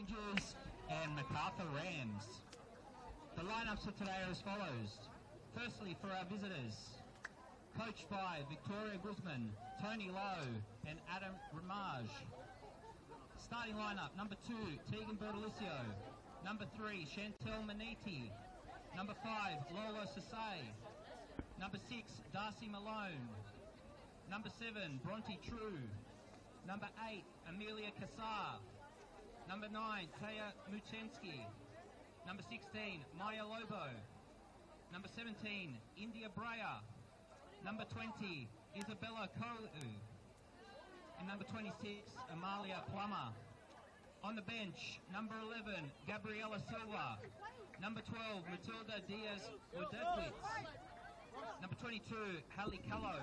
Rangers and Macarthur Rams. The lineups for today are as follows. Firstly, for our visitors, coached by Victoria Guzman, Tony Lowe and Adam Ramage. Starting lineup, number 2, Tegan Bertolicio. Number 3, Chantel Maniti. Number 5, Lola Sasay. Number 6, Darcy Malone. Number 7, Bronte True. Number 8, Amelia Kassar. Number 9, Taya Muchensky. Number 16, Maya Lobo. Number 17, India Breyer. Number 20, Isabella Kolu. And number 26, Amalia Plummer. On the bench, number 11, Gabriela Silva. Number 12, Matilda Diaz-Wadetwitz. Number 22, Hallie Callow.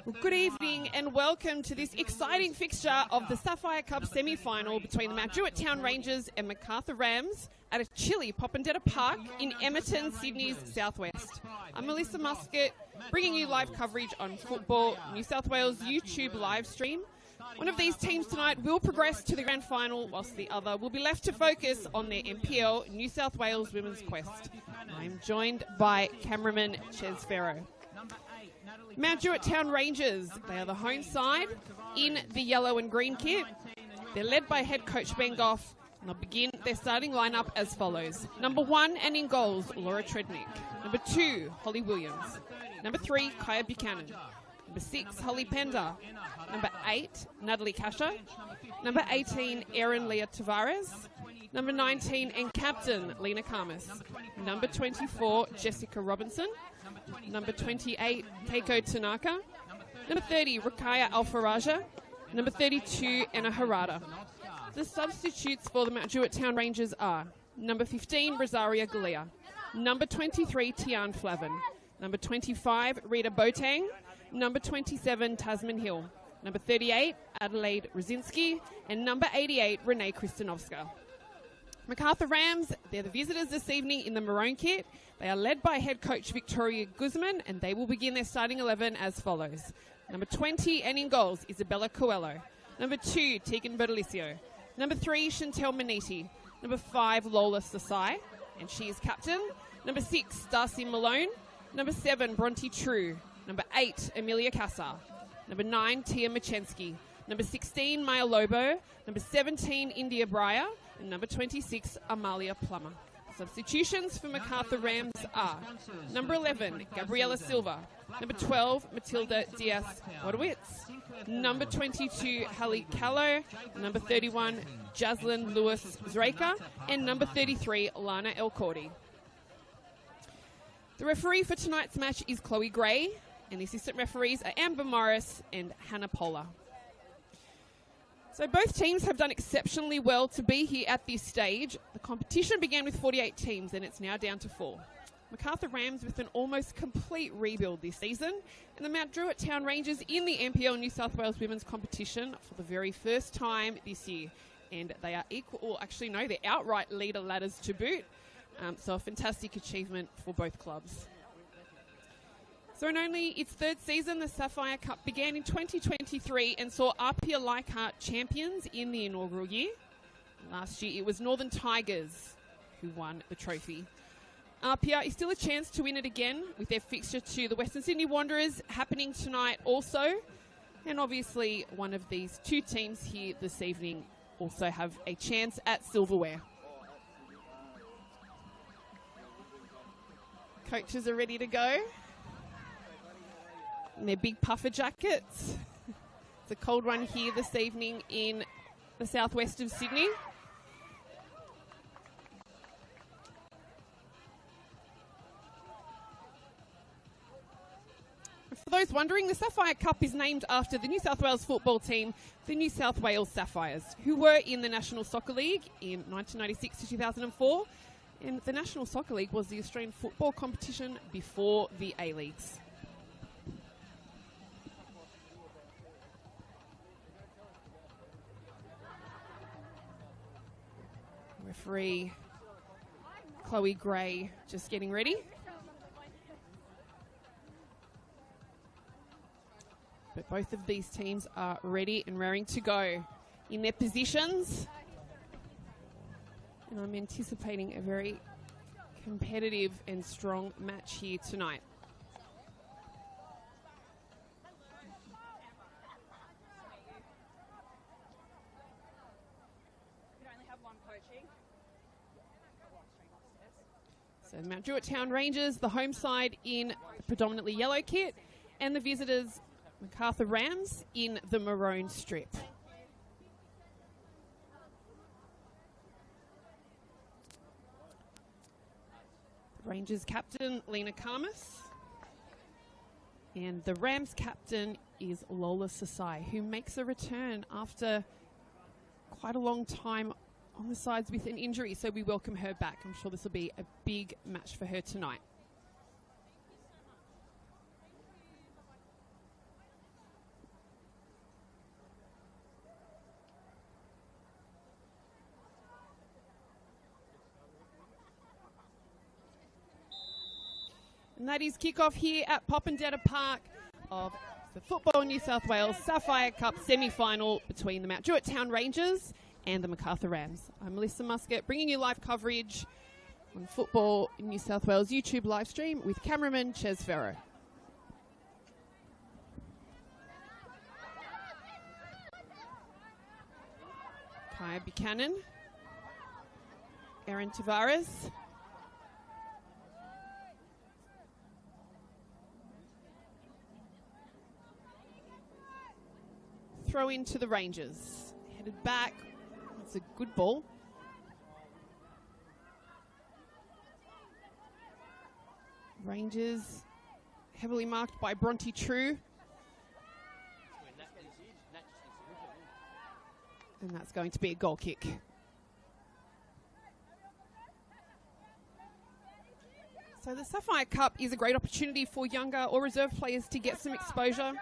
Well, good evening and welcome to this exciting fixture of the Sapphire Cup semi-final between the Mount Druitt Town Rangers and Macarthur Rams at a chilly Popondetta Park in Emerton, Sydney's southwest. I'm Melissa Muscat, bringing you live coverage on Football New South Wales YouTube live stream. One of these teams tonight will progress to the grand final, whilst the other will be left to focus on their NPL New South Wales women's quest. I'm joined by cameraman Ches Farrow. Mount Druitt Town Rangers, they are the home side in the yellow and green kit. They're led by head coach Ben Goff, and they'll begin their starting lineup as follows. Number 1 and in goals, Laura Trednick. Number 2, Holly Williams. Number 3, Kaya Buchanan. Number 6, Holly Pender. Number 8, Natalie Kasher. Number 18, Erin Leah Tavares. Number 19 and captain, Lena Karmas. Number 24, Jessica Robinson. Number 28, Keiko Tanaka. Number 30, Rakaya Alfaraja. Number 32, Anna Harada. The substitutes for the Mount Druitt Town Rangers are number 15, Rosaria Galea. Number 23, Tian Flavin. Number 25, Rita Botang. Number 27, Tasman Hill. Number 38, Adelaide Rosinski. And number 88, Renee Kristanovska. Macarthur Rams, they're the visitors this evening in the maroon kit. They are led by head coach Victoria Guzman, and they will begin their starting 11 as follows. Number 20 and in goals, Isabella Coelho. Number 2, Tegan Bertolicio. Number 3, Chantel Maniti. Number 5, Lola Sasai, and she is captain. Number 6, Darcy Malone. Number 7, Bronte True. Number 8, Amelia Kassar. Number 9, Tia Machensky. Number 16, Maya Lobo. Number 17, India Breyer. And number 26, Amalia Plummer. Substitutions for Macarthur Rams are number 11, Gabriela Silva. Number 12, Matilda Diaz-Wadewitz. Number 22, Hallie Callow. Number 31, Jaslyn Lewis-Zreika. And number 33, Lana Elcordi. The referee for tonight's match is Chloe Gray, and the assistant referees are Amber Morris and Hannah Polar. So both teams have done exceptionally well to be here at this stage. The competition began with 48 teams and it's now down to 4. Macarthur Rams with an almost complete rebuild this season, and the Mount Druitt Town Rangers in the NPL New South Wales women's competition for the very first time this year. And they are equal, or actually no, they're outright leader ladders to boot. So a fantastic achievement for both clubs. So in only its third season, the Sapphire Cup began in 2023 and saw Apia Leichhardt champions in the inaugural year. Last year it was Northern Tigers who won the trophy. Apia is still a chance to win it again with their fixture to the Western Sydney Wanderers happening tonight also. And obviously one of these two teams here this evening also have a chance at silverware. Coaches are ready to go in their big puffer jackets. It's a cold one here this evening in the southwest of Sydney. For those wondering, the Sapphire Cup is named after the New South Wales football team, the New South Wales Sapphires, who were in the National Soccer League in 1996 to 2004. And the National Soccer League was the Australian football competition before the A-Leagues. Referee Chloe Gray just getting ready. But both of these teams are ready and raring to go in their positions. And I'm anticipating a very competitive and strong match here tonight. So Mount Druitt Town Rangers, the home side in the predominantly yellow kit, and the visitors, Macarthur Rams, in the maroon strip. Rangers captain, Lena Karmas. And the Rams captain is Lola Sasai, who makes a return after quite a long time on the sides with an injury, so we welcome her back. I'm sure this will be a big match for her tonight. And that is kickoff here at Popondetta Park of the Football New South Wales Sapphire Cup semi-final between the Mount Druitt Town Rangers and the Macarthur Rams. I'm Melissa Muscat, bringing you live coverage on Football in New South Wales YouTube live stream with cameraman Ches Ferro. Kaya Buchanan, Erin Tavares, throw into the Rangers, headed back. It's a good ball. Rangers heavily marked by Bronte True. And that's going to be a goal kick. So the Sapphire Cup is a great opportunity for younger or reserve players to get some exposure.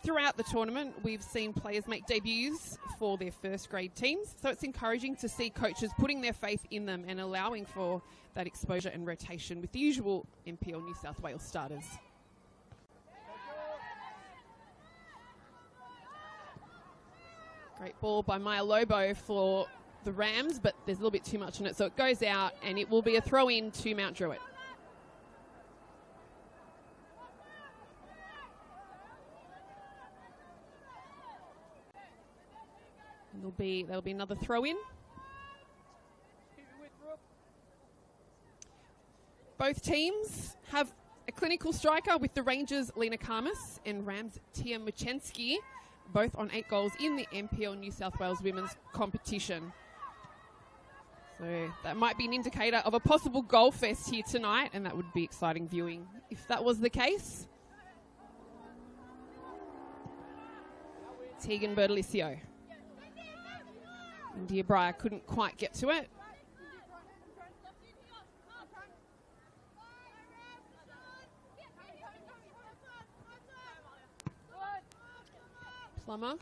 Throughout the tournament, we've seen players make debuts for their first grade teams, so it's encouraging to see coaches putting their faith in them and allowing for that exposure and rotation with the usual NPL New South Wales starters. Great ball by Maya Lobo for the Rams, but there's a little bit too much on it, so it goes out and it will be a throw-in to Mount Druitt. There'll be another throw-in. Both teams have a clinical striker with the Rangers' Lena Karmas and Rams' Tia Muchensky, both on 8 goals in the NPL New South Wales women's competition. So that might be an indicator of a possible goal fest here tonight, and that would be exciting viewing if that was the case. Tegan Bertolicio. India Breyer couldn't quite get to it. Plummer.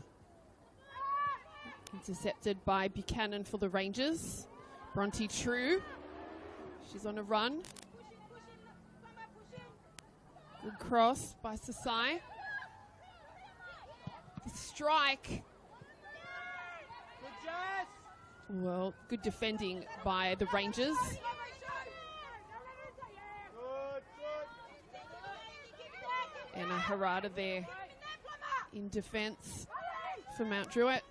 Intercepted by Buchanan for the Rangers. Bronte True. She's on a run. Good cross by Sasai. The strike. Well, good defending by the Rangers. And a Harada there in defence for Mount Druitt.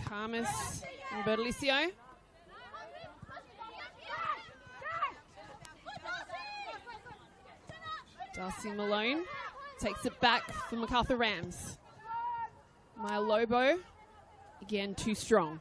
Karmas and Bertolicio. Darcy Malone takes it back for Macarthur Rams. Maya Lobo, again too strong.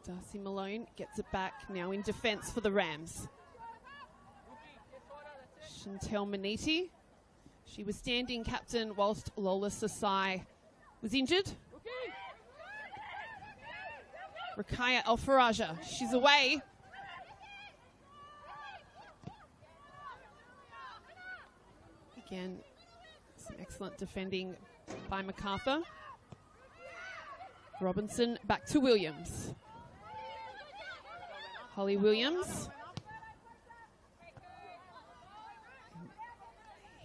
Darcy Malone gets it back now in defence for the Rams. Chantel Maniti. She was standing captain whilst Lola Sasai was injured. Rakaya Alfaraja. She's away. Again, some Excellent defending by Macarthur. Robinson back to Williams. Holly Williams.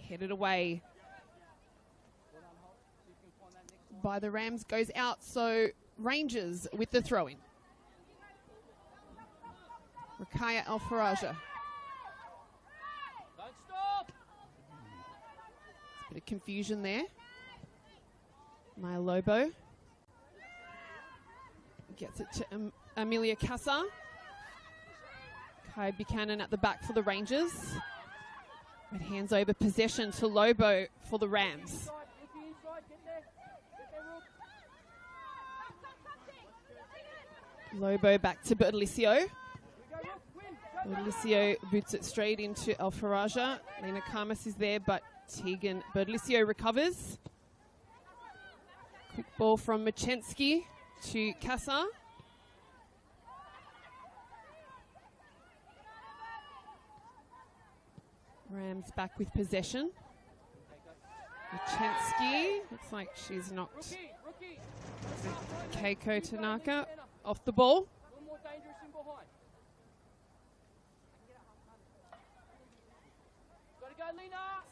Headed away by the Rams, goes out, so Rangers with the throw-in. Rakaya Alfaraja. Bit of confusion there. Maya Lobo gets it to Amelia Casa. Kai Buchanan at the back for the Rangers. It hands over possession to Lobo for the Rams. Lobo back to Bertolicio. Bertolicio boots it straight into Alfaraja. Lena Karmas is there, but Tegan Bertolicio recovers. Quick ball from Machensky to Casa. Rams back with possession. Machensky, looks like she's knocked Keiko Tanaka off the ball.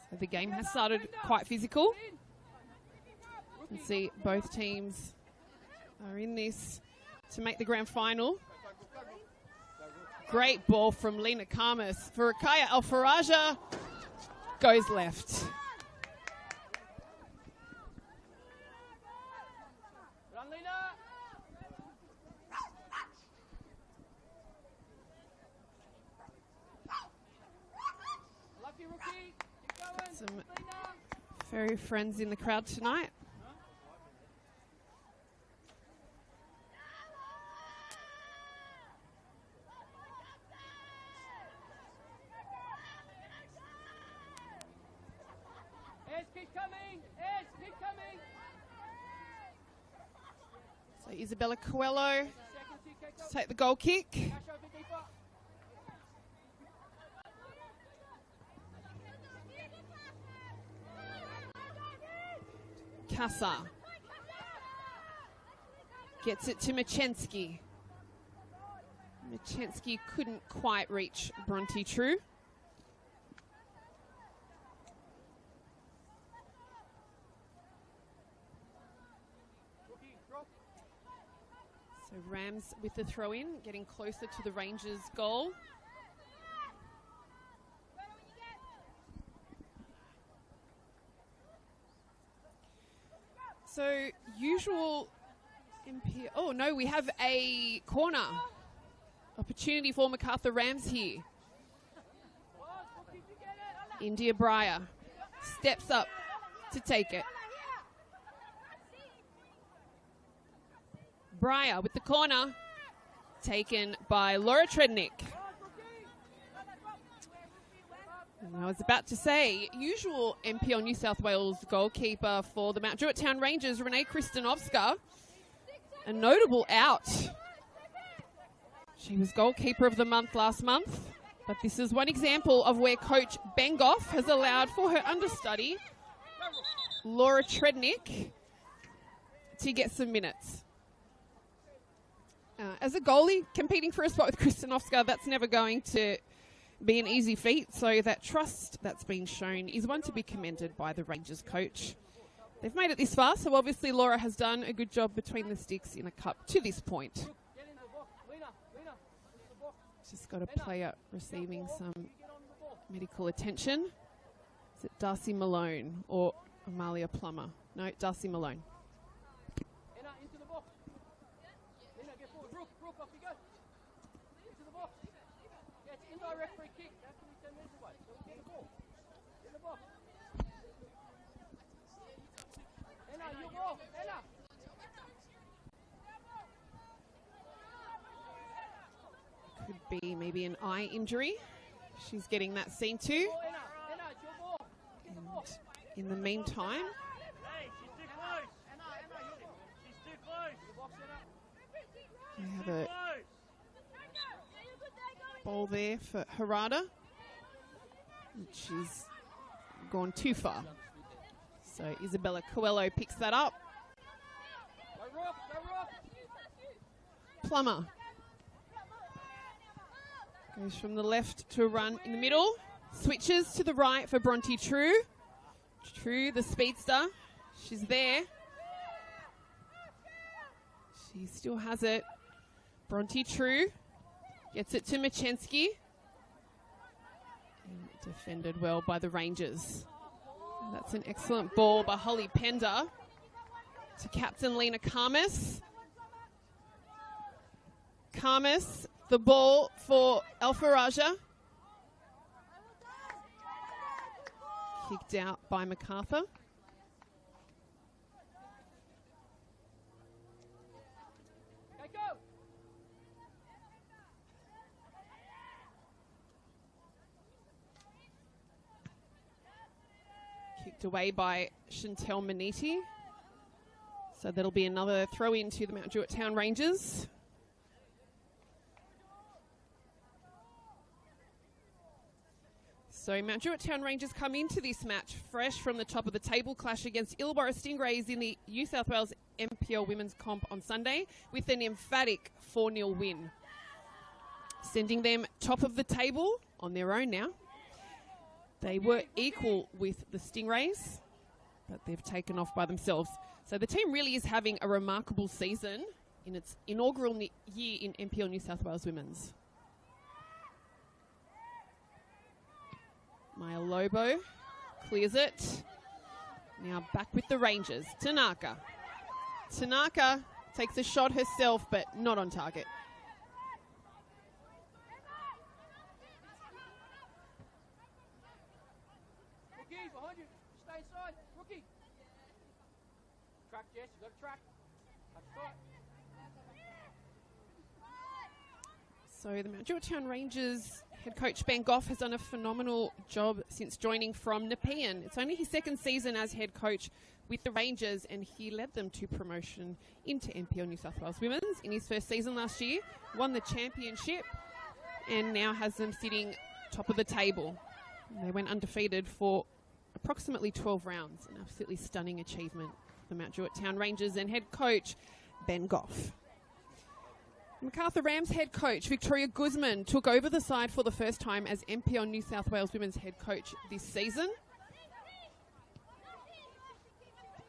So the game has started quite physical. You can see both teams are in this to make the grand final. Great ball from Lena Karmas for Rakaya Alfaraja. Goes left. Some furry friends in the crowd tonight. So Isabella Coelho to take the goal kick. Casa gets it to Machensky. Machensky couldn't quite reach Bronte True. So Rams with the throw-in, getting closer to the Rangers' goal. So usual MP. Oh no, we have a corner opportunity for Macarthur Rams here. India Breyer steps up to take it. Breyer with the corner, taken by Laura Trednick. And I was about to say, usual NPL New South Wales goalkeeper for the Mount Druitt Town Rangers, Renee Kristanovska, a notable out. She was goalkeeper of the month last month, but this is one example of where Coach Bengoff has allowed for her understudy, Laura Trednick, to get some minutes. As a goalie, competing for a spot with Kristanovska, that's never going to be an easy feat, so that trust that's been shown is one to be commended by the Rangers coach. They've made it this far, so obviously Laura has done a good job between the sticks in a cup to this point. Just got a player receiving some medical attention. Is it Darcy Malone or Amalia Plummer? No, Darcy Malone. Could be maybe an eye injury. She's getting that seen to. And in the meantime, we have a ball there for Harada. She's gone too far. So Isabella Coelho picks that up. Plummer goes from the left to a run in the middle. Switches to the right for Bronte True. True, the speedster. She's there. She still has it. Bronte True gets it to Machensky. And defended well by the Rangers. And that's an excellent ball by Holly Pender to captain Lena Karmas. Karmas, the ball for Alfaraja. Kicked out by Macarthur. Kicked away by Chantel Maniti. So that'll be another throw in to the Mount Druitt Town Rangers. So Mount Druitt Town Rangers come into this match fresh from the top of the table clash against Illawarra Stingrays in the New South Wales MPL Women's Comp on Sunday with an emphatic 4-0 win, sending them top of the table on their own now. They were equal with the Stingrays, but they've taken off by themselves. So the team really is having a remarkable season in its inaugural year in MPL New South Wales Women's. Maya Lobo clears it. Now back with the Rangers. Tanaka. Tanaka takes a shot herself, but not on target. Rookie, behind you. Stay inside. Rookie. Track, Jess. You got to track. That's right. So the Mount Druitt Town Rangers head coach Ben Goff has done a phenomenal job since joining from Nepean. It's only his second season as head coach with the Rangers, and he led them to promotion into MPL New South Wales Women's in his first season last year, won the championship, and now has them sitting top of the table. And they went undefeated for approximately 12 rounds, an absolutely stunning achievement for the Mount Druitt Town Rangers and head coach Ben Goff. Macarthur Rams head coach Victoria Guzman took over the side for the first time as MPL New South Wales Women's head coach this season.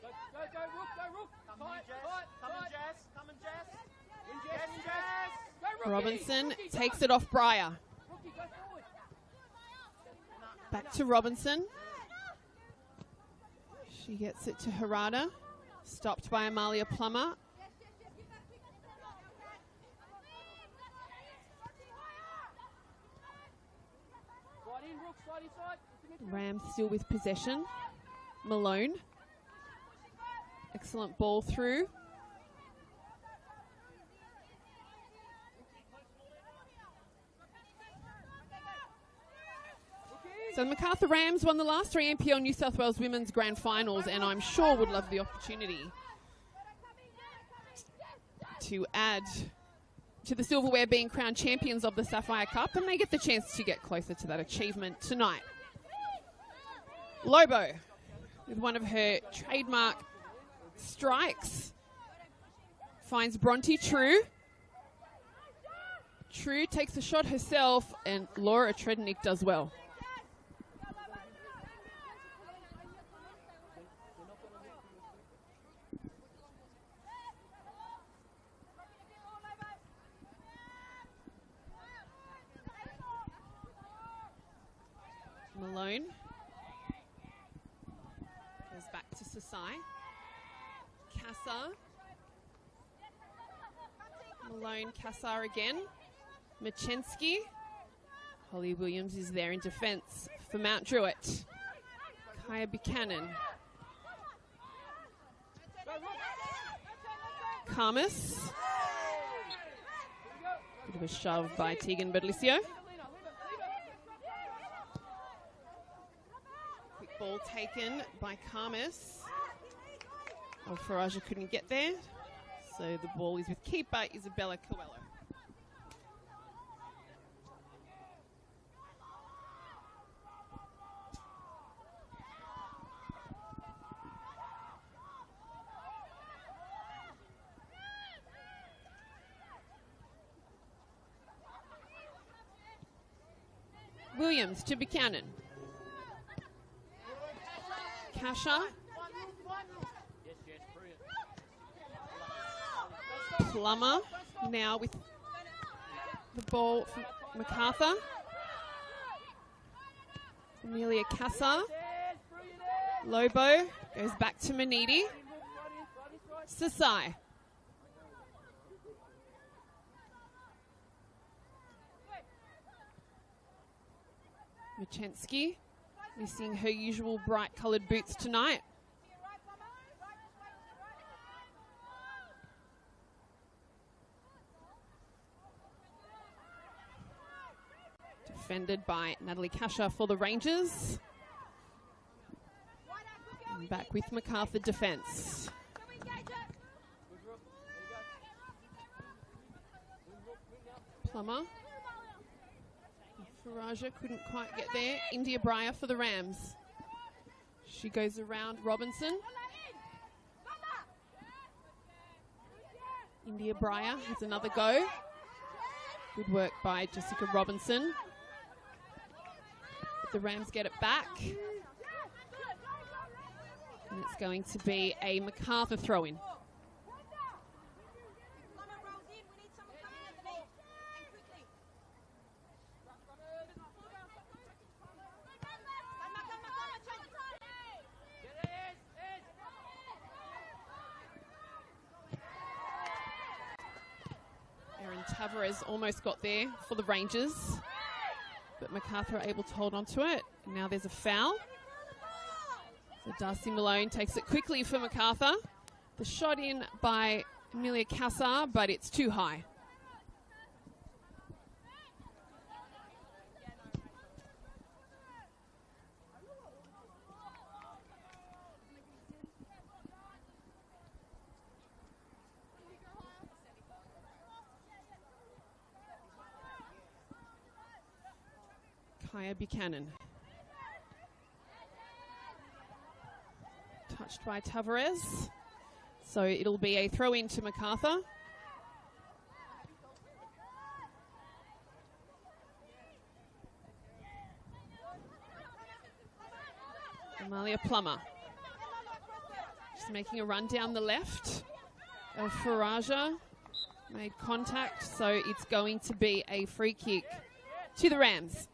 Go, Rook, go, Rook. Come on, Jess. Come on, Jess. Go, Rookie. Robinson Rookie, takes it off Breyer. Rookie, go forward. Back to Robinson. She gets it to Harada. Stopped by Amalia Plummer. Rams still with possession. Malone. Excellent ball through. So the Macarthur Rams won the last 3 MPL New South Wales Women's Grand Finals, and I'm sure would love the opportunity to add to the silverware being crowned champions of the Sapphire Cup, and they get the chance to get closer to that achievement tonight. Lobo with one of her trademark strikes finds Bronte True. True takes a shot herself, and Laura Trednick does well. Malone goes back to Sasai. Kassar. Malone, Kassar again. Machensky. Holly Williams is there in defence for Mount Druitt. Kaya Buchanan. Karmas. Bit of a shove by Tegan Badlicio. Quick ball taken by Karmas. Faraja couldn't get there, so the ball is with keeper Isabella Coelho. Williams to Buchanan. Kasha. Plummer now with the ball from Macarthur. Amelia Kassar. Lobo goes back to Manidi. Sasai. Machensky missing her usual bright coloured boots tonight. Defended by Natalie Kasha for the Rangers. And back with Macarthur defence. Plummer. Faraja couldn't quite get there. India Breyer for the Rams. She goes around Robinson. India Breyer has another go. Good work by Jessica Robinson. The Rams get it back. And it's going to be a Macarthur throw-in. Tavares almost got there for the Rangers, but Macarthur are able to hold on to it. Now there's a foul. So Darcy Malone takes it quickly for Macarthur. The shot in by Amelia Kassar, but it's too high. Kaya Buchanan. Touched by Tavares. So it'll be a throw in to Macarthur. Amalia Plummer. Just making a run down the left. El Faraja made contact, so it's going to be a free kick to the Rams.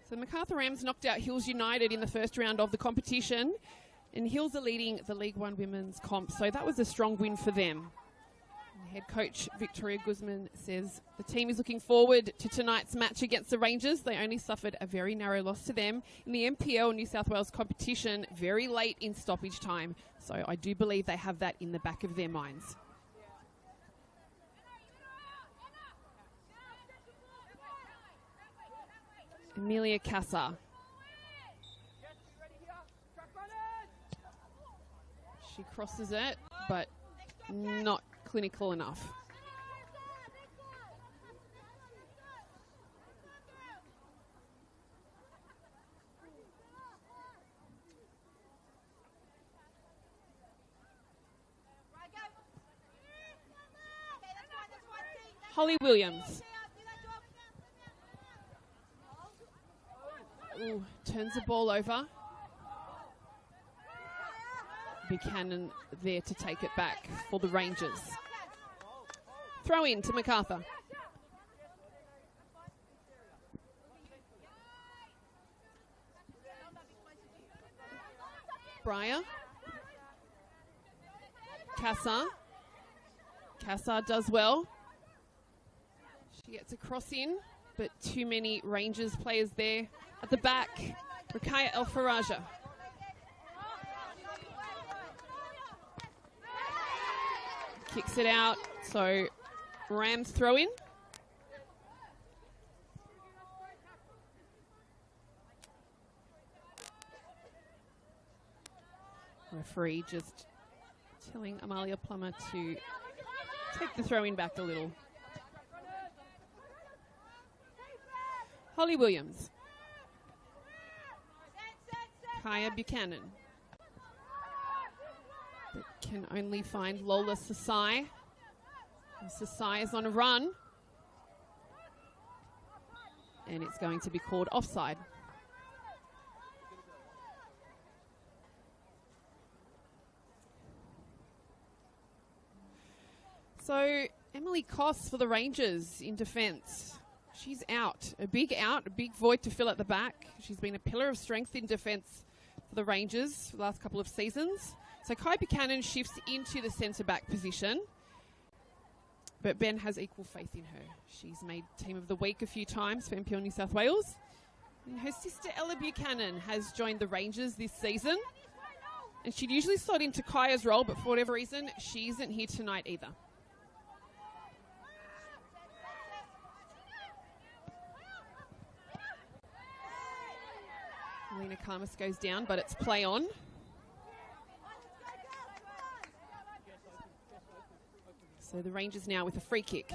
So Macarthur Rams knocked out Hills United in the first round of the competition, and Hills are leading the League One Women's comp, so that was a strong win for them. And head coach Victoria Guzman says the team is looking forward to tonight's match against the Rangers. They only suffered a very narrow loss to them in the MPL New South Wales competition very late in stoppage time, so I do believe they have that in the back of their minds. Amelia Kassar. She crosses it, but not clinical enough. Holly Williams. Ooh, turns the ball over. Buchanan there to take it back for the Rangers. Throw in to Macarthur. Breyer. Kassar. Kassar does well. She gets a cross in, but too many Rangers players there. At the back, Rakaya El Faraja. Kicks it out, so Rams throw in. Referee just telling Amalia Plummer to take the throw in back a little. Holly Williams. Kaya Buchanan. But can only find Lola Sasai. Sasai is on a run. And it's going to be called offside. So Emily Koss for the Rangers in defence. She's out. A big void to fill at the back. She's been a pillar of strength in defence for the Rangers for the last couple of seasons. So Kai Buchanan shifts into the centre-back position. But Ben has equal faith in her. She's made Team of the Week a few times for MPL New South Wales. And her sister Ella Buchanan has joined the Rangers this season. And she'd usually slot into Kaya's role, but for whatever reason, she isn't here tonight either. Lena Karmas goes down, but it's play on. So the Rangers now with a free kick.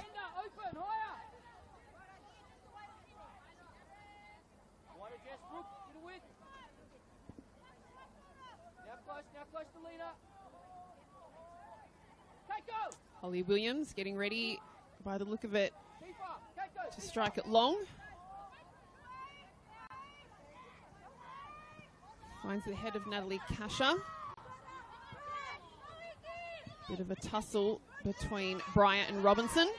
Holly Williams getting ready, by the look of it, to strike it long. Finds the head of Natalie Kasha. Bit of a tussle between Breyer and Robinson.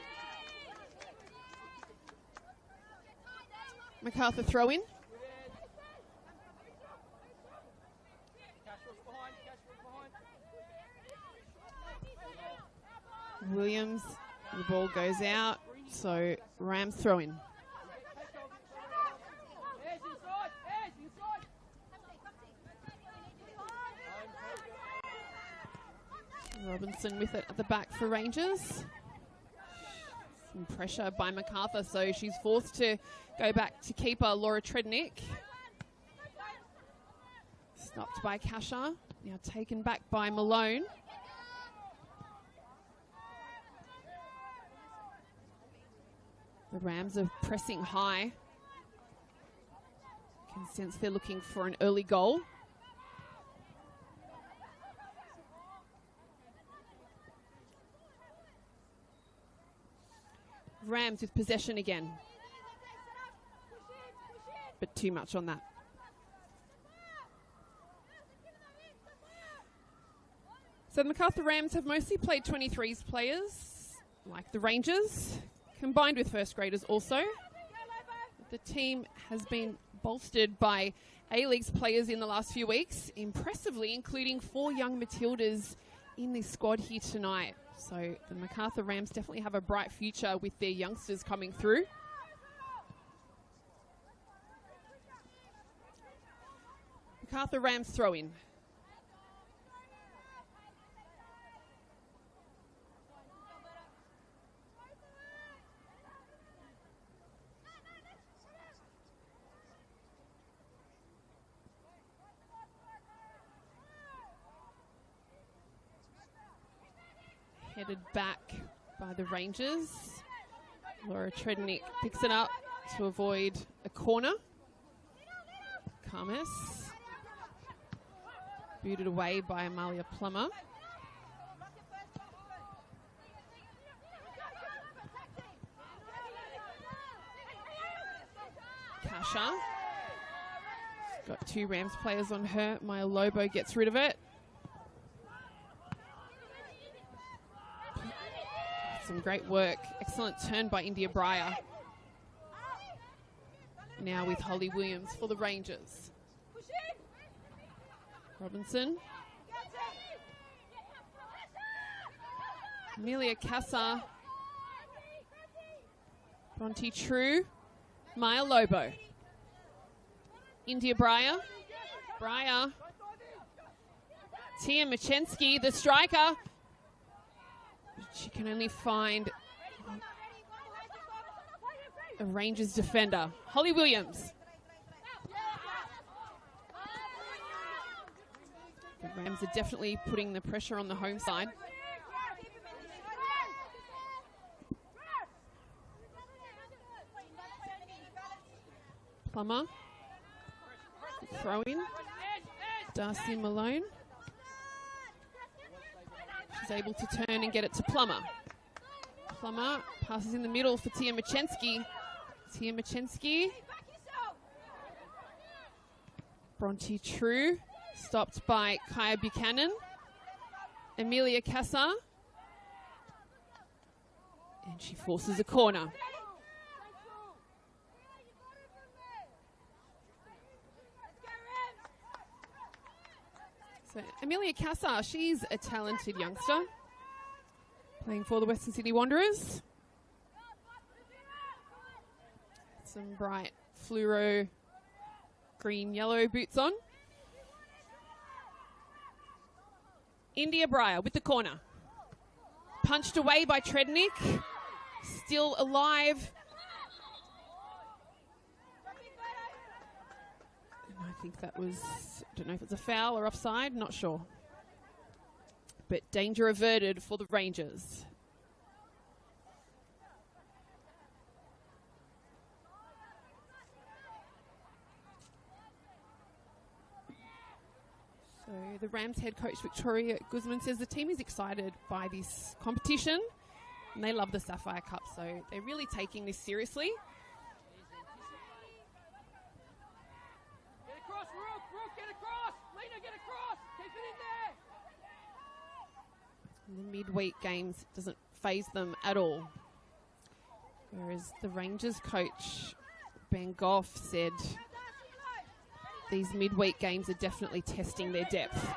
Macarthur throw in. Williams, the ball goes out, so Rams throw in. Robinson with it at the back for Rangers. Some pressure by Macarthur, so she's forced to go back to keeper Laura Trednick. Stopped by Kasha, now taken back by Malone. The Rams are pressing high. You can sense they're looking for an early goal. Rams with possession again. But too much on that. So the Macarthur Rams have mostly played 23s players, like the Rangers, combined with first graders also. The team has been bolstered by A-League's players in the last few weeks, impressively, including 4 young Matildas in this squad here tonight. So the Macarthur Rams definitely have a bright future with their youngsters coming through. Macarthur Rams throw in. Headed back by the Rangers. Laura Trednick picks it up to avoid a corner. Karmas. Booted away by Amalia Plummer. Kasha. Got 2 Rams players on her. Maya Lobo gets rid of it. Some great work. Excellent turn by India Breyer. Now with Holly Williams for the Rangers. Robinson. Amelia Casa. Bronte True. Maya Lobo. India Breyer. Breyer. Tia Machensky, the striker. She can only find a Rangers defender. Holly Williams. The Rams are definitely putting the pressure on the home side. Plummer. Throw in. Darcy Malone. She's able to turn and get it to Plummer. Plummer passes in the middle for Tia Machensky. Tia Machensky Bronte True, stopped by Kaya Buchanan. Amelia Cassar. And she forces a corner. So Amelia Cassar, she's a talented youngster, playing for the Western Sydney Wanderers. Some bright fluoro green-yellow boots on. India Breyer with the corner. Punched away by Trednick. Still alive. And I think that was, I don't know if it's a foul or offside, not sure. But danger averted for the Rangers. So the Rams head coach Victoria Guzman says the team is excited by this competition and they love the Sapphire Cup, so they're really taking this seriously. Get across, Rook, get across! Lena, get across! Keep it in there! The midweek games doesn't faze them at all. Whereas the Rangers coach Ben Goff said these midweek games are definitely testing their depth.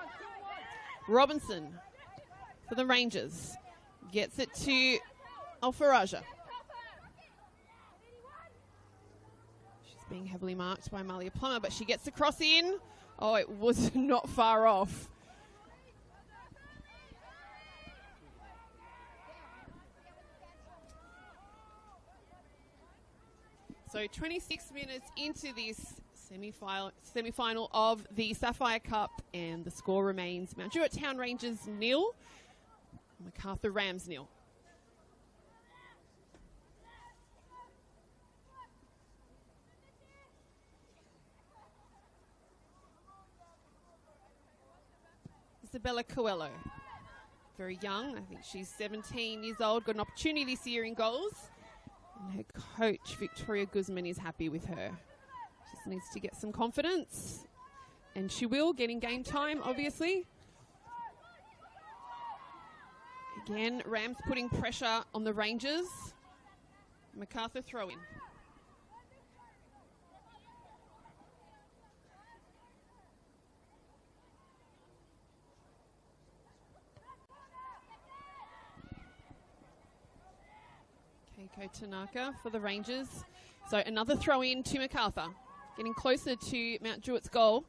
Robinson for the Rangers gets it to Alfaraja. She's being heavily marked by Malia Plummer, but she gets the cross in. Oh, it was not far off. So 26 minutes into this semi-final of the Sapphire Cup, and the score remains Mount Druitt Town Rangers 0, Macarthur Rams 0. Isabella Coelho, very young, I think she's 17 years old, got an opportunity this year in goals, and her coach Victoria Guzman is happy with her. Just needs to get some confidence, and she will get in game time, obviously. Again, Rams putting pressure on the Rangers. Macarthur throw in. Keiko Tanaka for the Rangers. So another throw in to Macarthur. Getting closer to Mount Druitt's goal.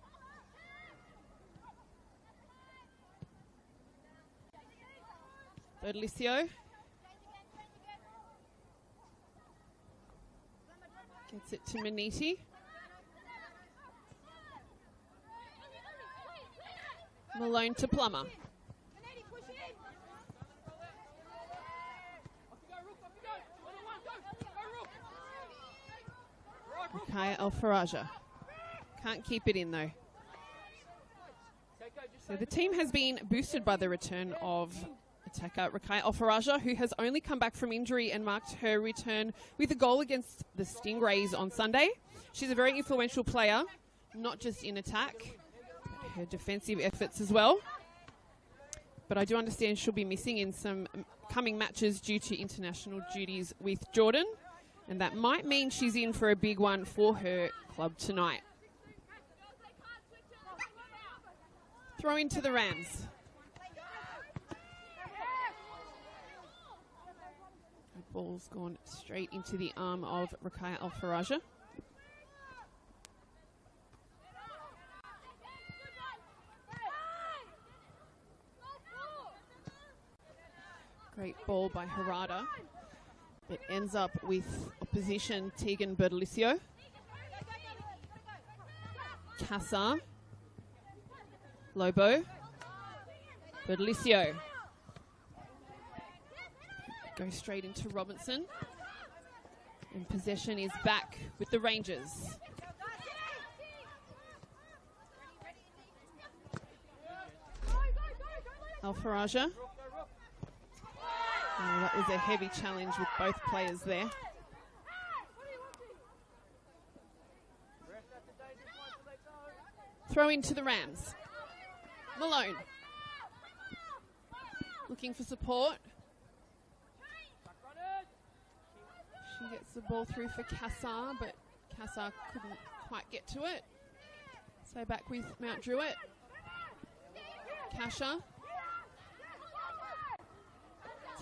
Bertolicio gets it to Maniti. Malone to Plummer. Kaya Alfaraja. Can't keep it in though. So the team has been boosted by the return of attacker Rakaya Alfaraja, who has only come back from injury and marked her return with a goal against the Stingrays on Sunday. She's a very influential player, not just in attack, but her defensive efforts as well. But I do understand she'll be missing in some coming matches due to international duties with Jordan, and that might mean she's in for a big one for her club tonight. Throw into the Rams. The ball's gone straight into the arm of Rakaya Alfaraja. Great ball by Harada. It ends up with opposition Tegan Bertolicio. Cassar. Lobo. Bertolicio. Goes straight into Robinson. And possession is back with the Rangers. Alfaraja. Oh, that was a heavy challenge with both players there. Throw into the Rams. Malone. Looking for support. She gets the ball through for Cassar, but Cassar couldn't quite get to it. So back with Mount Druitt. Kasha.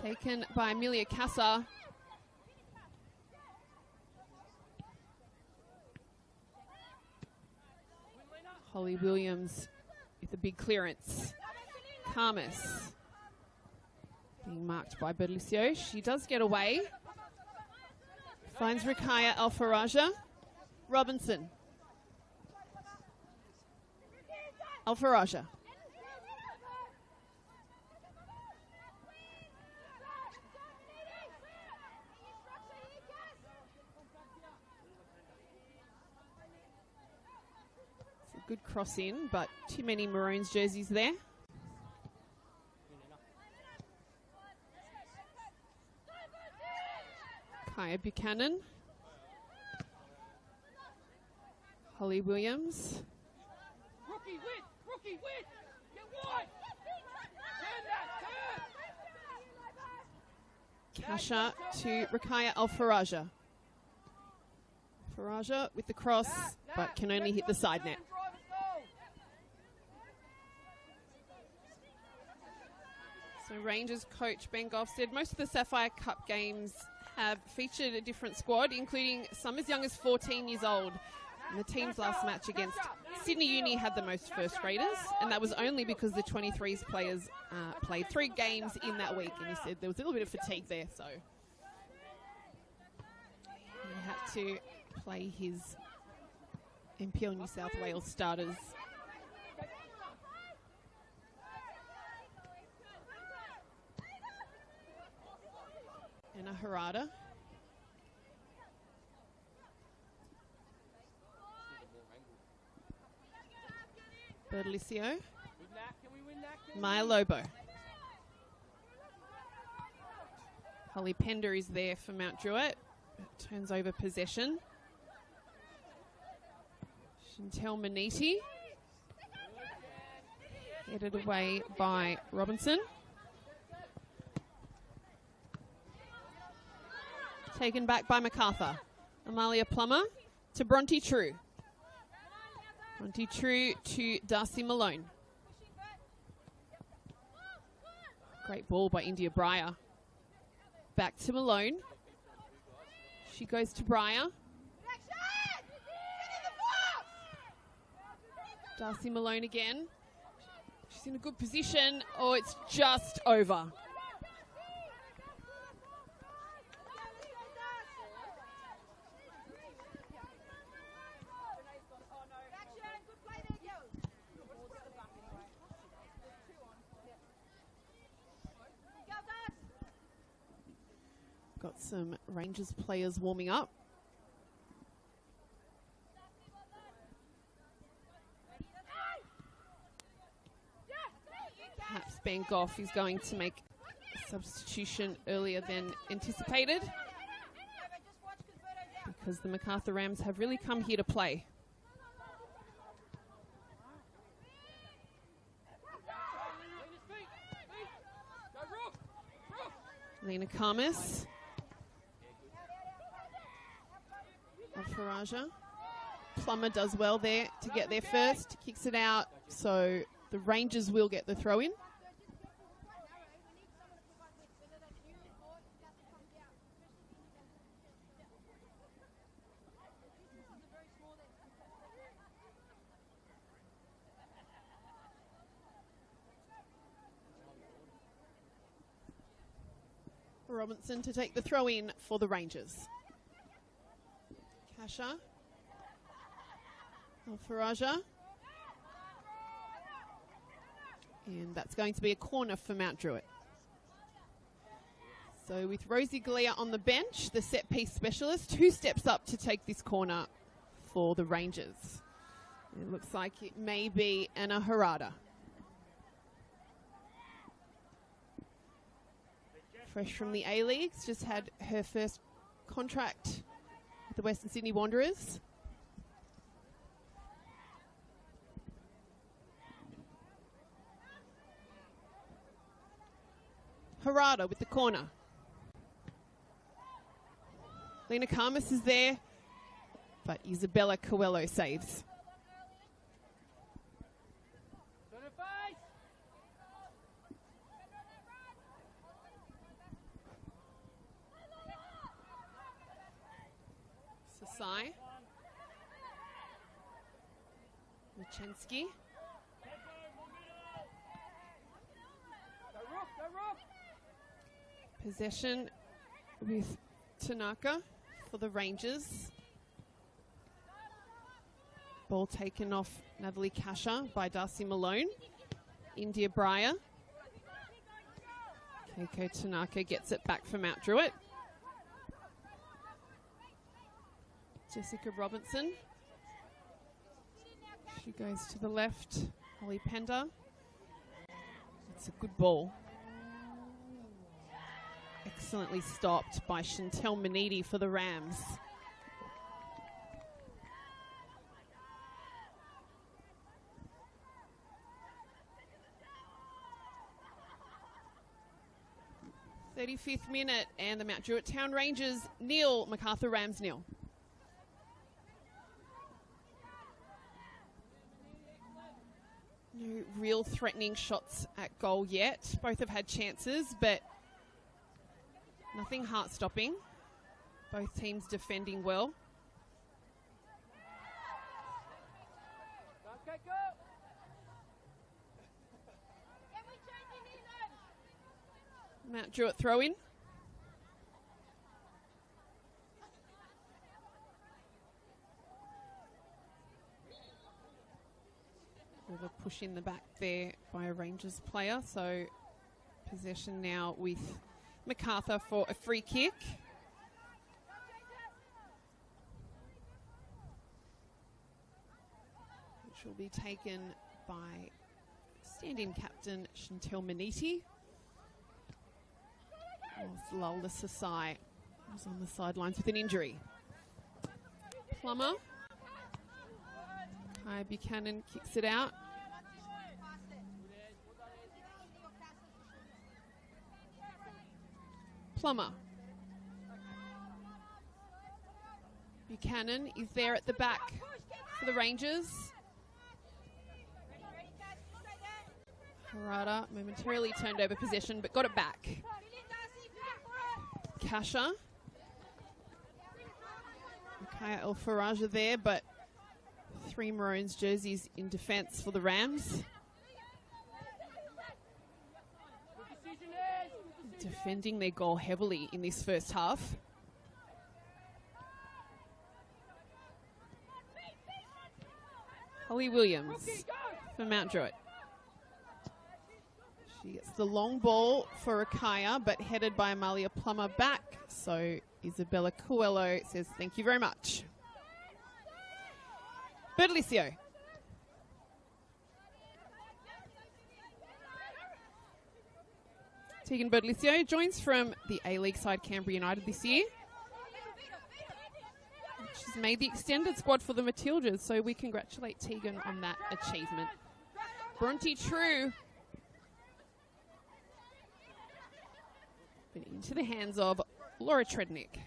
Taken by Amelia Cassar. Holly Williams with a big clearance. Karmas being marked by Berlicio. She does get away. Finds Rakaya Alfaraja. Robinson. Alfaraja. It's a good cross in, but too many Maroons jerseys there. Kaya Buchanan. Holly Williams. Rookie win! Rookie win! Get wide! Turn that! Turn! Kasha to Rakaya Alfaraja. Faraja with the cross, but can only hit the side net. So Rangers coach Ben Goff said most of the Sapphire Cup games have featured a different squad, including some as young as 14 years old. And the team's last match against Sydney Uni had the most first graders, and that was only because the 23s players played 3 games in that week. And he said there was a little bit of fatigue there, so he had to play his NPL New South Wales starters. And a Harada. Berlicio. Maya Lobo. Holly Pender is there for Mount Druitt. Turns over possession. Chantel Maniti. Headed away by Robinson. Taken back by Macarthur. Amalia Plummer to Bronte True. Bronte True to Darcy Malone. Great ball by India Breyer. Back to Malone. She goes to Breyer. Darcy Malone again. She's in a good position. Oh, it's just over. Got some Rangers players warming up. Perhaps Ben Goff is going to make a substitution earlier than anticipated, because the Macarthur Rams have really come here to play. Lena Karmas. Faraja. Plummer does well there to get there first. Kicks it out, so the Rangers will get the throw in. Robinson to take the throw in for the Rangers. Kasha. Faraja. And that's going to be a corner for Mount Druitt. So with Rosie Galea on the bench, the set piece specialist, who steps up to take this corner for the Rangers? It looks like it may be Anna Harada. Fresh from the A-Leagues, just had her first contract with the Western Sydney Wanderers. Harada with the corner. Lena Karmas is there, but Isabella Coelho saves. Sasai. Machensky. Possession with Tanaka for the Rangers. Ball taken off Natalie Kasha by Darcy Malone. India Breyer. Keiko Tanaka gets it back for Mount Druitt. Jessica Robinson. She goes to the left. Holly Pender. It's a good ball. Excellently stopped by Chantel Manidi for the Rams. .35th minute, and the Mount Druitt Town Rangers nil, Macarthur Rams nil. No real threatening shots at goal yet. Both have had chances, but nothing heart-stopping. Both teams defending well. Mount Druitt throw in. With a push in the back there by a Rangers player. So possession now with Macarthur for a free kick. Which will be taken by stand-in captain Chantel Maniti. Lulda Sasai was on the sidelines with an injury. Plummer. Kai Buchanan kicks it out. Plummer. Buchanan is there at the back for the Rangers. Harada momentarily turned over possession but got it back. Kasha. Mikaya El Faraja there, but 3 Maroons jerseys in defence for the Rams. Defending their goal heavily in this first half. Holly Williams for Mount Druitt. She gets the long ball for Rakaya, but headed by Amalia Plummer back. So Isabella Coelho says thank you very much. Bertolicio. Tegan Bertolicio joins from the A-League side Canberra United this year. She's made the extended squad for the Matildas, so we congratulate Tegan on that achievement. Bronte True. But into the hands of Laura Trednick.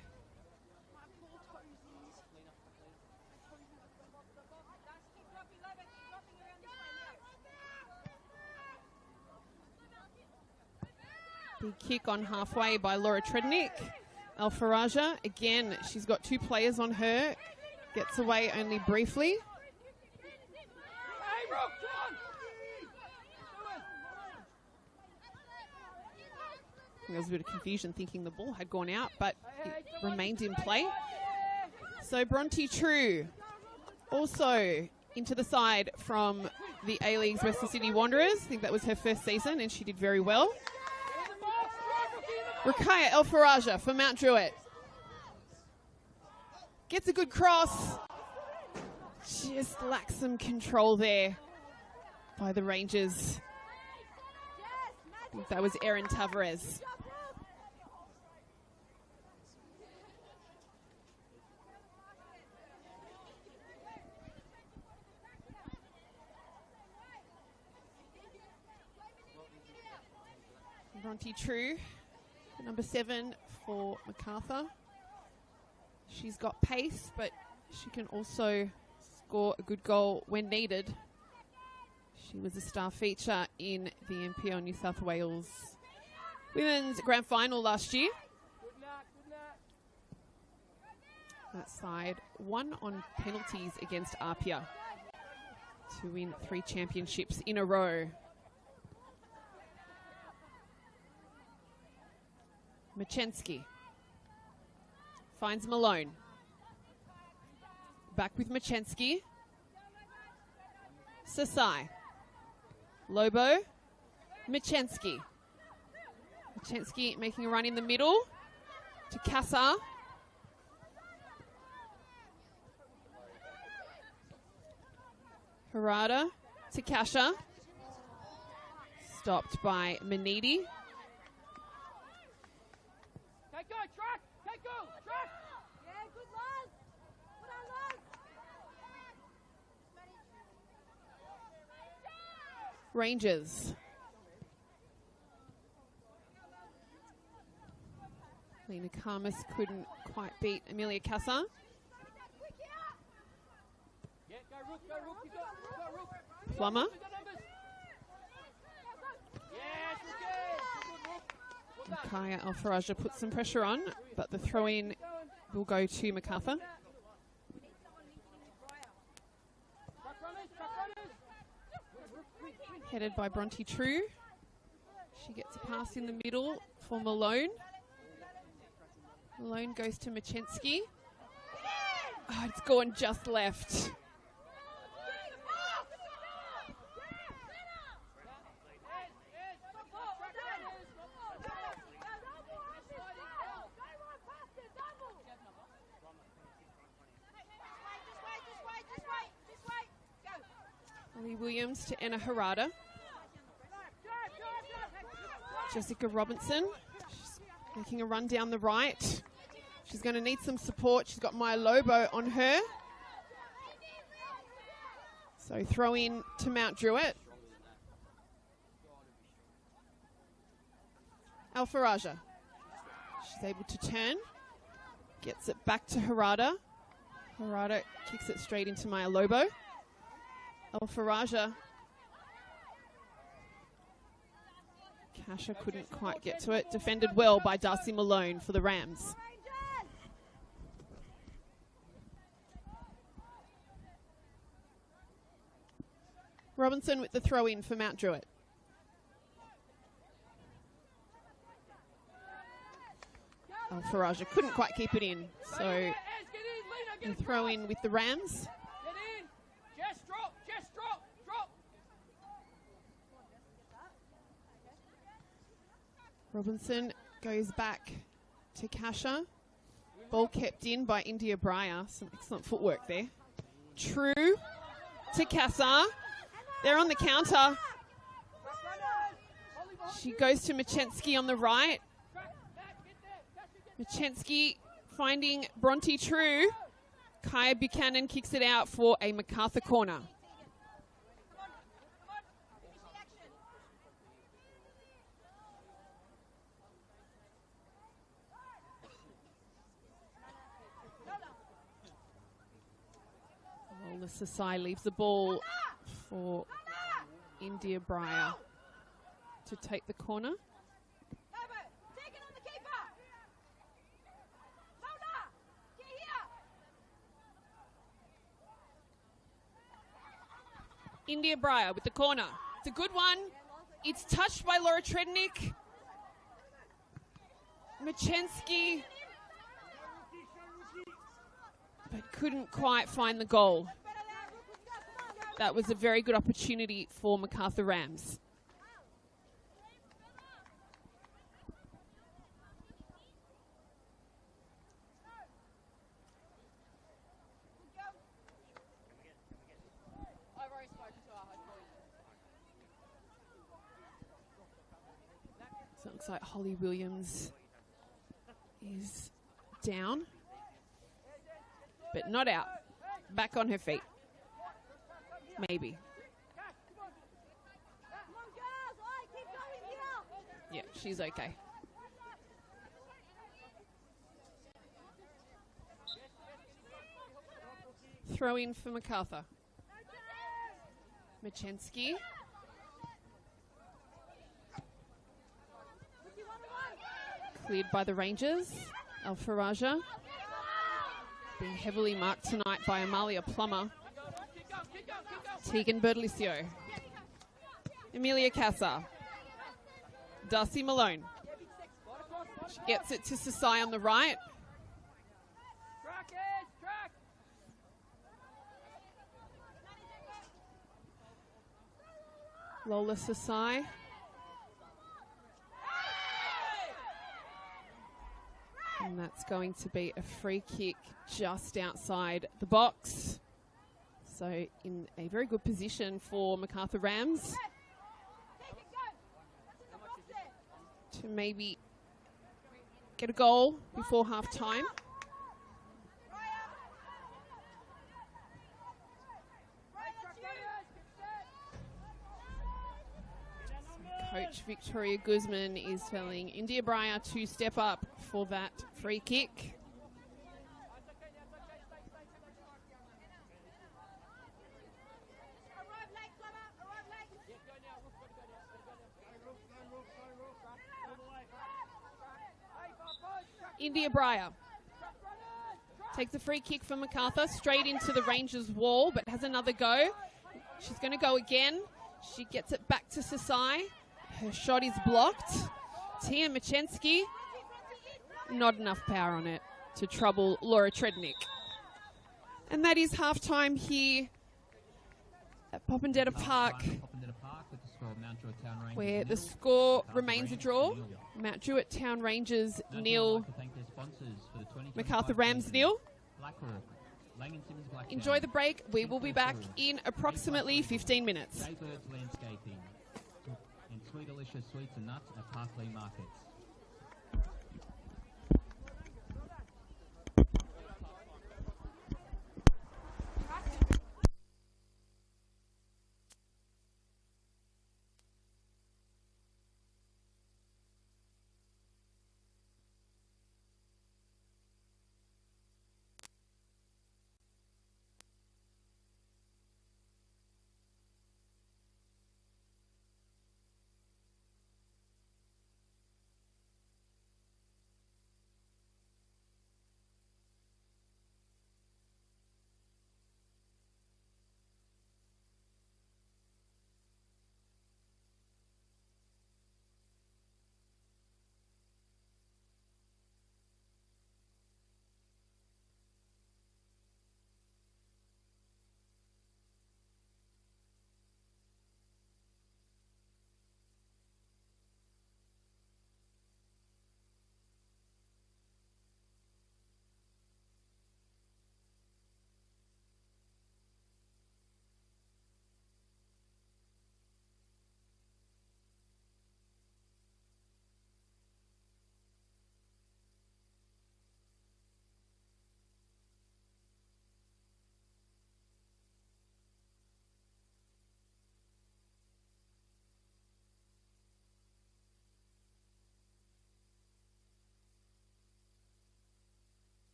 Big kick on halfway by Laura Trednick. Alfaraja, again, she's got 2 players on her. Gets away only briefly. There was a bit of confusion thinking the ball had gone out, but it remained in play. So Bronte True also into the side from the A-League's Western Sydney Wanderers. I think that was her first season and she did very well. Rakaya El Faraja for Mount Druitt. Gets a good cross. Just lacks some control there by the Rangers. I think that was Erin Tavares. Bronte True, number 7 for Macarthur. She's got pace, but she can also score a good goal when needed. She was a star feature in the NPL New South Wales Women's Grand Final last year. That side won on penalties against Apia to win 3 championships in a row. Machensky finds Malone. Back with Machensky. Sasai. Lobo. Machensky. Machensky making a run in the middle to Kassar. Harada to Kasha. Stopped by Manidi. Take go, track! Take go, track! Yeah, good lads! Well done, lads! Rangers. Lena Karmas couldn't quite beat Amelia Kassar. Yeah, go Rook, you got Rook. Plummer. Yes, good Rook. And Kaya Alfaraja put some pressure on, but the throw-in will go to Macarthur. Headed by Bronte True. She gets a pass in the middle for Malone. Malone goes to Machensky. Oh, it's gone just left. Holly Williams to Anna Harada. Jessica Robinson. She's making a run down the right. She's going to need some support. She's got Maya Lobo on her. So throw in to Mount Druitt. Alfaraja. She's able to turn. Gets it back to Harada. Harada kicks it straight into Maya Lobo. Alfaraja. Kasha couldn't quite get to it. Defended well by Darcy Malone for the Rams. Robinson with the throw in for Mount Druitt. Alfaraja couldn't quite keep it in. So the throw in with the Rams. Just drop. Robinson goes back to Kasha. Ball kept in by India Breyer. Some excellent footwork there. True to Kassar. They're on the counter. She goes to Machensky on the right. Machensky finding Bronte True. Kaya Buchanan kicks it out for a Macarthur corner. Lola Sasai leaves the ball for India Breyer to take the corner. India Breyer with the corner. It's a good one. It's touched by Laura Trednick. Machensky, but couldn't quite find the goal. That was a very good opportunity for Macarthur Rams. So it looks like Holly Williams is down, but not out. Back on her feet. Maybe. Yeah, she's okay. Throw in for Macarthur. Machensky. Cleared by the Rangers. Alfaraja. Being heavily marked tonight by Amalia Plummer. Tegan Bertolicio. Amelia Casa. Darcy Malone. She gets it to Sasai on the right. Lola Sasai. And that's going to be a free kick just outside the box. So in a very good position for Macarthur Rams to maybe get a goal before half time. Coach Victoria Guzman is telling India Breyer to step up for that free kick. India Breyer takes a free kick from Macarthur straight into the Rangers wall, but has another go. She's going to go again. She gets it back to Sasai. Her shot is blocked. Tia Machensky, not enough power on it to trouble Laura Trednick. And that is halftime here at Popondetta Park, where the score remains a draw. Mount Druitt Town Rangers nil, Macarthur Rams nil. Enjoy the break. We will be back in approximately 15 minutes. And Sweet Delicious Sweets and Nuts at Parkley Markets.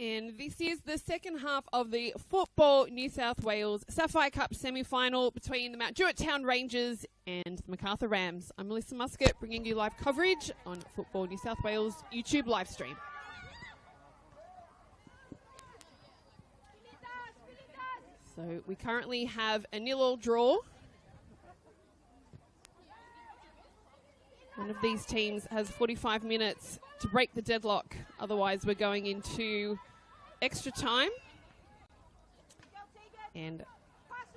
And this is the second half of the Football New South Wales Sapphire Cup semi-final between the Mount Druitt Town Rangers and the Macarthur Rams. I'm Melissa Muscat, bringing you live coverage on Football New South Wales YouTube live stream. So we currently have a 0-0 draw. One of these teams has 45 minutes to break the deadlock. Otherwise, we're going into extra time and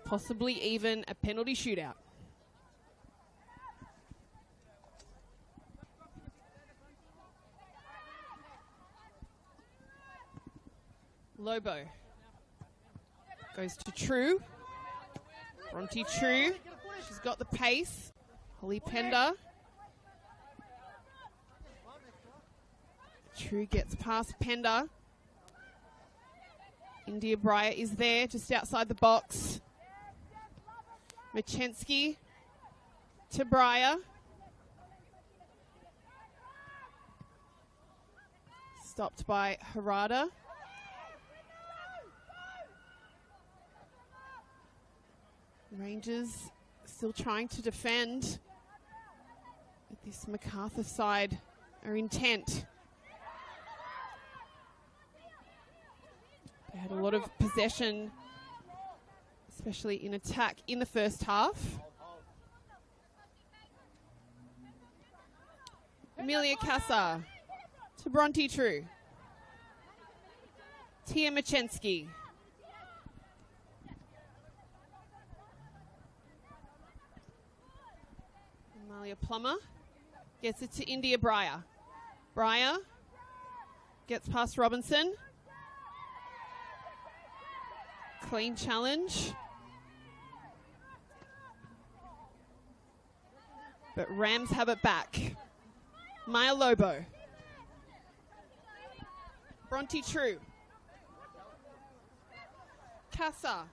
possibly even a penalty shootout. Lobo goes to True. Bronte True. She's got the pace. Holly Pender. True gets past Pender. India Breyer is there, just outside the box. Machensky to Breyer. Stopped by Harada. Rangers still trying to defend. But this Macarthur side are intent. They had a lot of possession, especially in attack in the first half. Amelia Casa to Bronte True. Tia Machensky. Amalia Plummer gets it to India Breyer. Breyer gets past Robinson. Clean challenge. But Rams have it back. Maya Lobo. Bronte True. Casa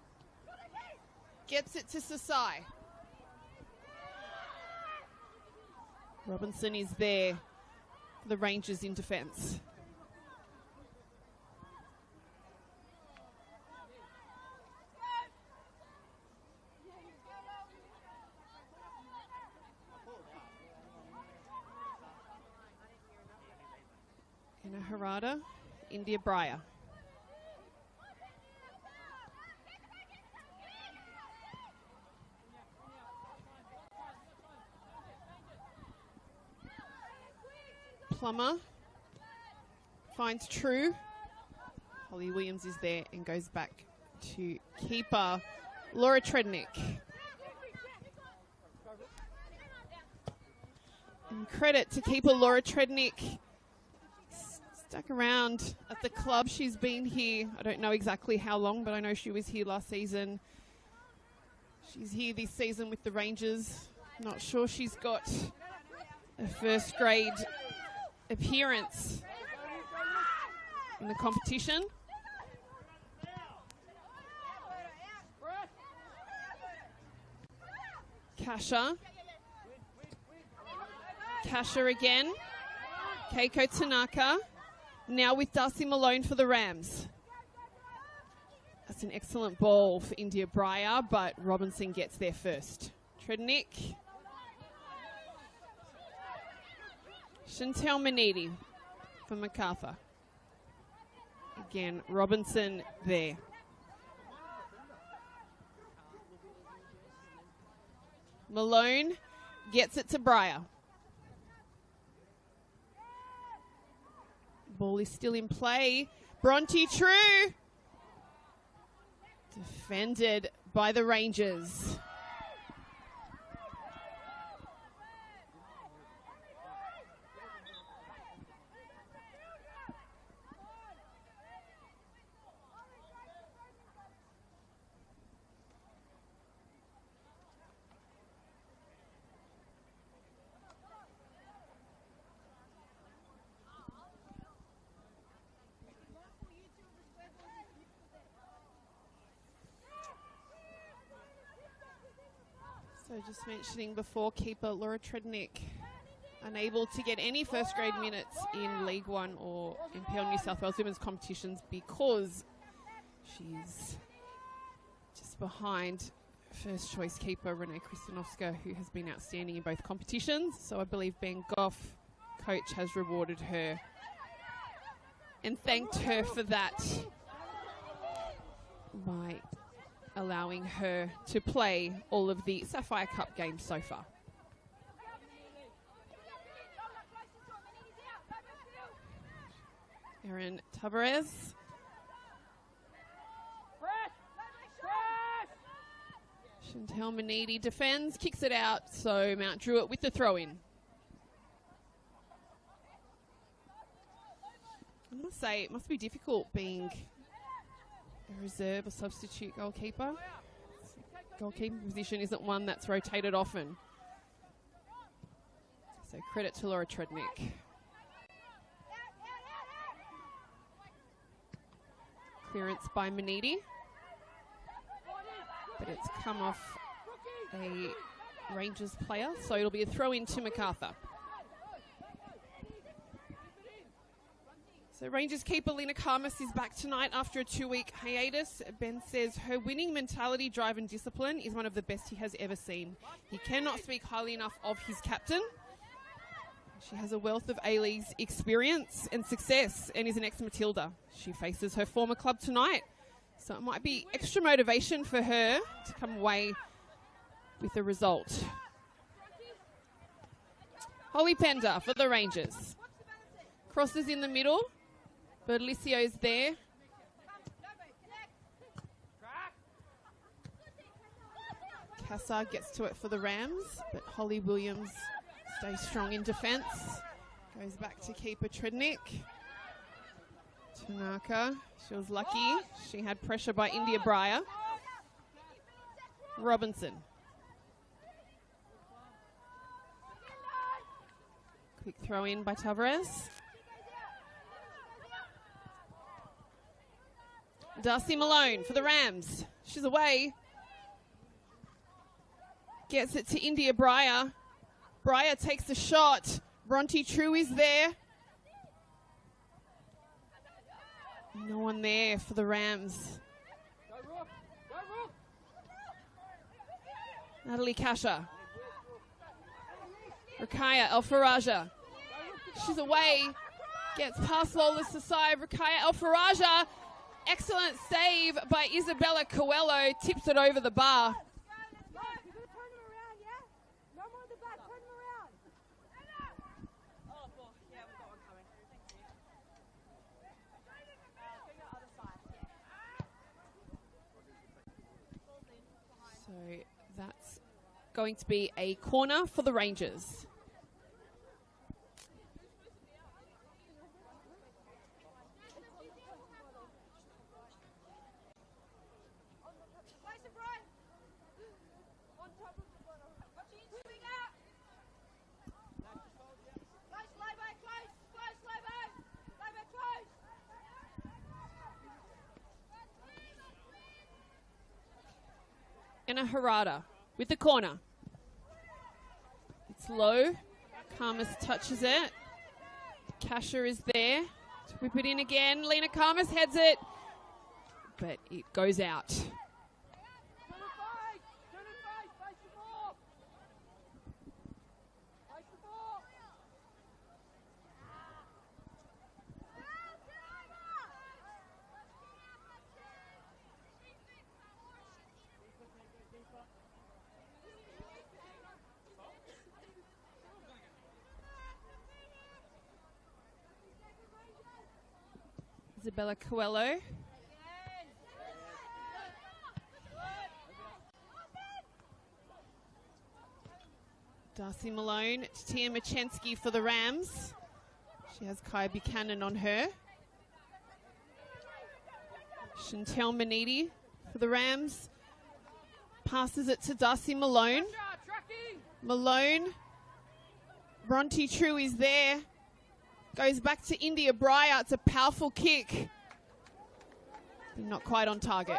gets it to Sasai. Robinson is there for the Rangers in defence. Harada, India Breyer. Plummer finds True. Holly Williams is there and goes back to keeper Laura Trednick. And credit to keeper Laura Trednick. Stuck around at the club. She's been here, I don't know exactly how long, but I know she was here last season. She's here this season with the Rangers. Not sure she's got a first grade appearance in the competition. Kasha. Kasha again. Keiko Tanaka. Now with Darcy Malone for the Rams. That's an excellent ball for India Breyer, but Robinson gets there first. Trednick. Chantel Manidi for Macarthur. Again, Robinson there. Malone gets it to Breyer. Ball is still in play. Bronte True. Defended by the Rangers. So just mentioning before, keeper Laura Trednick unable to get any first grade minutes in League One or NPL New South Wales women's competitions because she's just behind first choice keeper Renee Kristanovska, who has been outstanding in both competitions. So I believe Ben Goff, coach, has rewarded her and thanked her for that by allowing her to play all of the Sapphire Cup games so far. Erin Tavares. Chantel Manidi defends, kicks it out, so Mount Druitt with the throw-in. I must say, it must be difficult being a reserve or substitute goalkeeper. Goalkeeping position isn't one that's rotated often. So credit to Laura Trednick. Clearance by Manidi, but it's come off a Rangers player, so it'll be a throw in to Macarthur. So Rangers keeper Lena Karmas is back tonight after a 2-week hiatus. Ben says her winning mentality, drive and discipline is one of the best he has ever seen. He cannot speak highly enough of his captain. She has a wealth of A-League's experience and success and is an ex-Matilda. She faces her former club tonight, so it might be extra motivation for her to come away with a result. Holly Pender for the Rangers. Crosses in the middle, but Alicio's there. Cassar gets to it for the Rams, but Holly Williams stays strong in defence. Goes back to keeper Trednick. Tanaka, she was lucky. She had pressure by India Breyer. Robinson. Quick throw in by Tavares. Darcy Malone for the Rams. She's away. Gets it to India Breyer. Breyer takes a shot. Bronte True is there. No one there for the Rams. Natalie Kasha. Rakaya Alfaraja. She's away. Gets past Lola Sasai. Rakaya Alfaraja. Excellent save by Isabella Coelho. Tips it over the bar. So that's going to be a corner for the Rangers. Anna Harada with the corner. It's low. Karmas touches it. Kasha is there. To whip it in again. Lena Karmas heads it. But it goes out. Isabella Coelho. Darcy Malone to Tia Machensky for the Rams. She has Kai Buchanan on her. Chantel Manidi for the Rams. Passes it to Darcy Malone. Malone. Bronte True is there. Goes back to India Breyer. It's a powerful kick. Not quite on target.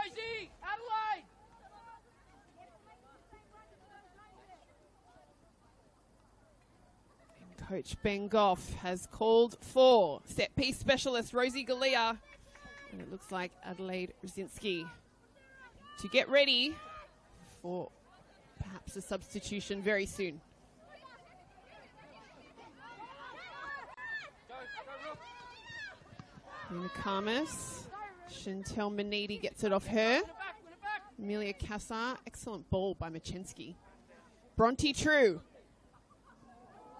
And Coach Ben Goff has called for set piece specialist Rosie Galea, and it looks like Adelaide Rzinski to get ready for perhaps a substitution very soon. Lena Karmas, Chantel Manidi gets it off her. Amelia Cassar, excellent ball by Machensky. Bronte True.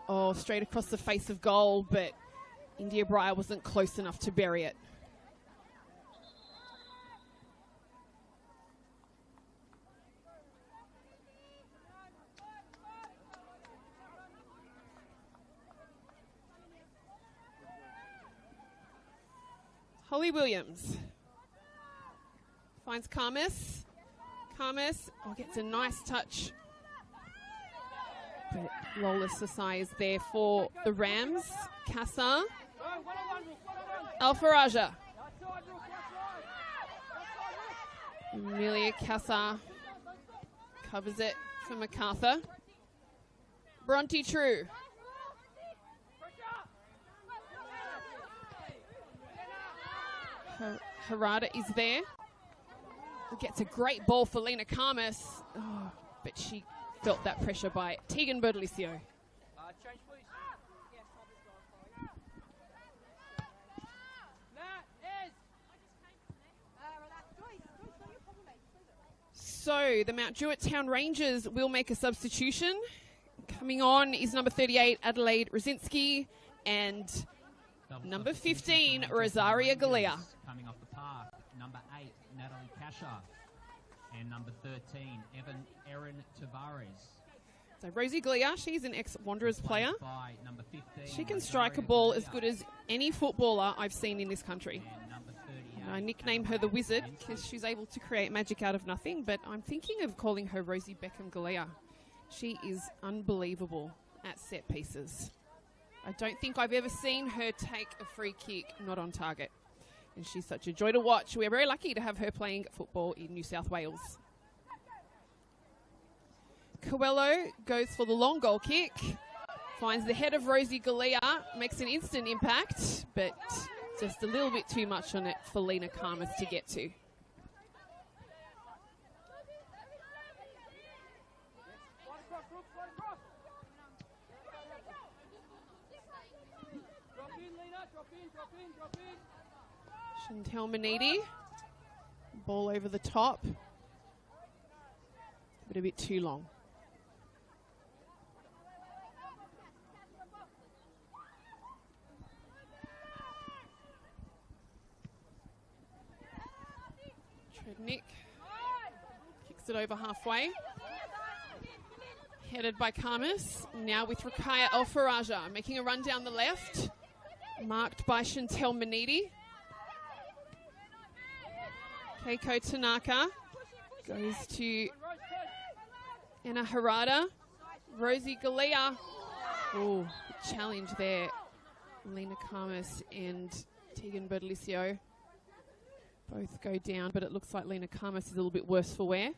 Oh, straight across the face of goal, but India Breyer wasn't close enough to bury it. Holly Williams finds Karmas. Karmas gets a nice touch. But Lola Sasai is there for the Rams. Kassar. Alfaraja. Amelia Kassar covers it for Macarthur. Bronte True. Harada is there. Gets a great ball for Lena Karmas. Oh, but she felt that pressure by Tegan Berdelicio. Change, please. So the Mount Druitt Town Rangers will make a substitution. Coming on is number 38, Adelaide Rzinski, and number 15, Rosaria Galea. Coming off the park, number 8, Natalie Kasha, and number 13, Erin Tavares. So Rosie Galea, she's an ex-Wanderers player. By number 15, She can strike a ball as good as any footballer I've seen in this country. and number 38, And I nickname her the Wizard because she's able to create magic out of nothing, but I'm thinking of calling her Rosie Beckham Galea. She is unbelievable at set pieces. I don't think I've ever seen her take a free kick not on target. And she's such a joy to watch. We're very lucky to have her playing football in New South Wales. Coelho goes for the long goal kick. Finds the head of Rosie Galea. Makes an instant impact, but just a little bit too much on it for Lena Karmas to get to. Chantel Manidi. Ball over the top. But a bit too long. Trednick kicks it over halfway. Headed by Karmas. Now with Rakaya Alfaraja making a run down the left. Marked by Chantel Manidi. Keiko Tanaka goes to Anna Harada. Rosie Galea. Oh, challenge there. Lena Karmas and Tegan Berdelicio both go down, but it looks like Lena Karmas is a little bit worse for wear.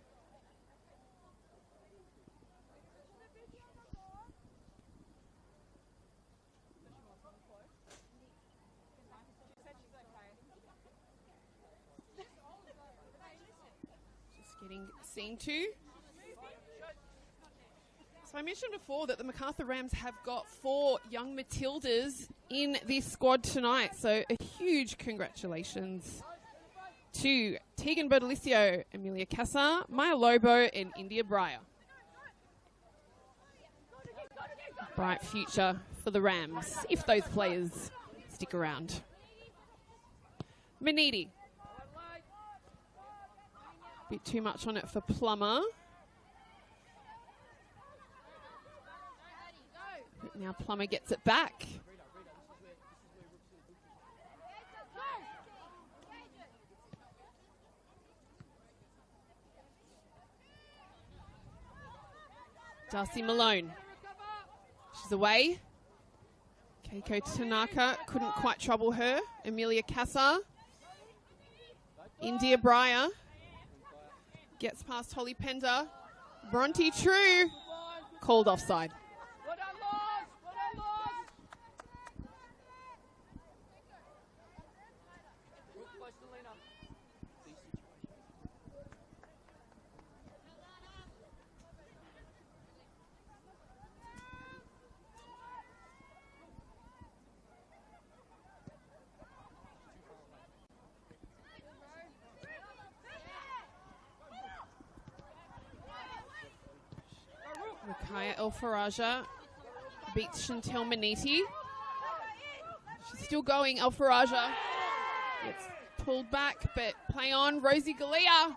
Getting seen to. So I mentioned before that the Macarthur Rams have got 4 young Matildas in this squad tonight. So a huge congratulations to Tegan Berdelicio, Amelia Cassar, Maya Lobo and India Breyer. Bright future for the Rams if those players stick around. Manidi. Bit too much on it for Plummer. But now Plummer gets it back. Darcy Malone. She's away. Keiko Tanaka couldn't quite trouble her. Amelia Cassar. India Breyer. Gets past Holly Pender. Bronte True. Called offside. Kaya Alfaraja beats Chantel Maniti. She's still going. Alfaraja gets pulled back, but play on. Rosie Galea.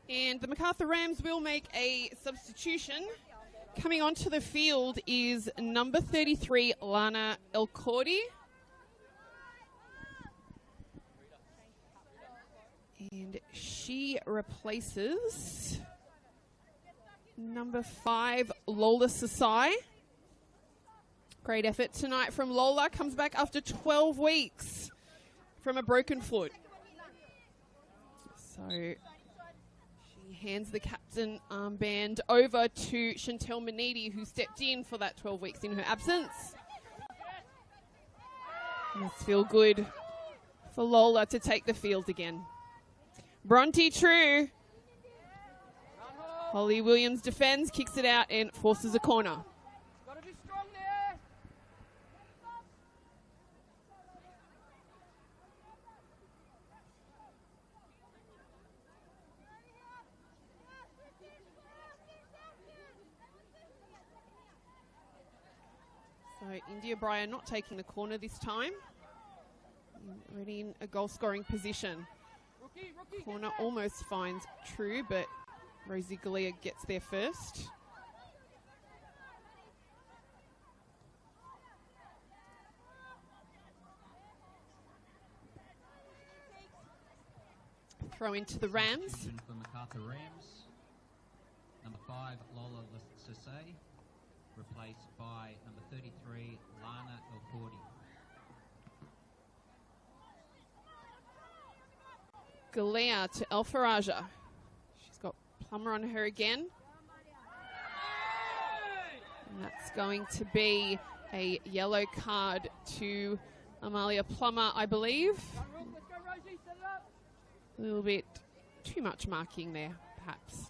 And the Macarthur Rams will make a substitution. Coming onto the field is number 33, Lana Elcordi. And she replaces number 5, Lola Sasai. Great effort tonight from Lola. Comes back after 12 weeks from a broken foot. So she hands the captain armband over to Chantel Maniti, who stepped in for that 12 weeks in her absence. Must feel good for Lola to take the field again. Bronte True. Holly Williams defends, kicks it out and forces a corner. Gotta be strong there. So India Bryan not taking the corner this time. Already in a goal-scoring position. Rookie, Corner almost finds True, but Rosie Galea gets there first. Throw into the Rams. Substitution for Macarthur Rams. Number 5, Lola Sasay, replaced by number 33, Lana Elcordi. Galea to Alfaraja. She's got Plummer on her again. And that's going to be a yellow card to Amalia Plummer, I believe. let's go, Rosie, set it up. A little bit too much marking there, perhaps.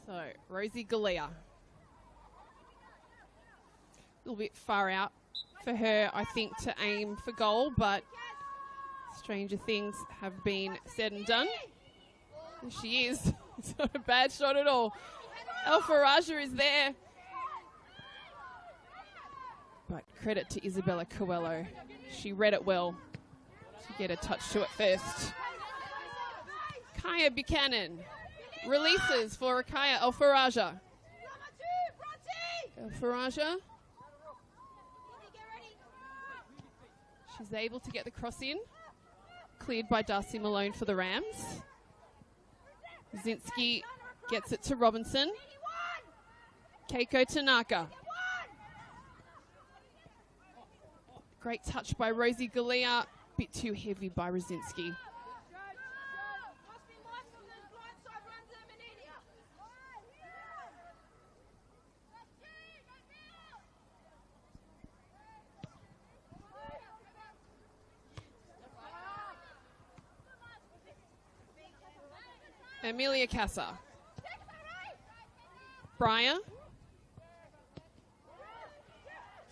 So, Rosie Galea. A little bit far out for her, I think, to aim for goal, but stranger things have been said and done. There she is. It's not a bad shot at all. Alfaraja is there. But credit to Isabella Coelho. She read it well to get a touch to it first. Kaya Buchanan releases for Kaya Alfaraja. Alfaraja. She's able to get the cross in. Cleared by Darcy Malone for the Rams. Zinski gets it to Robinson. Keiko Tanaka. Great touch by Rosie Galea. Bit too heavy by Rosinski. Amelia Casa. Breyer.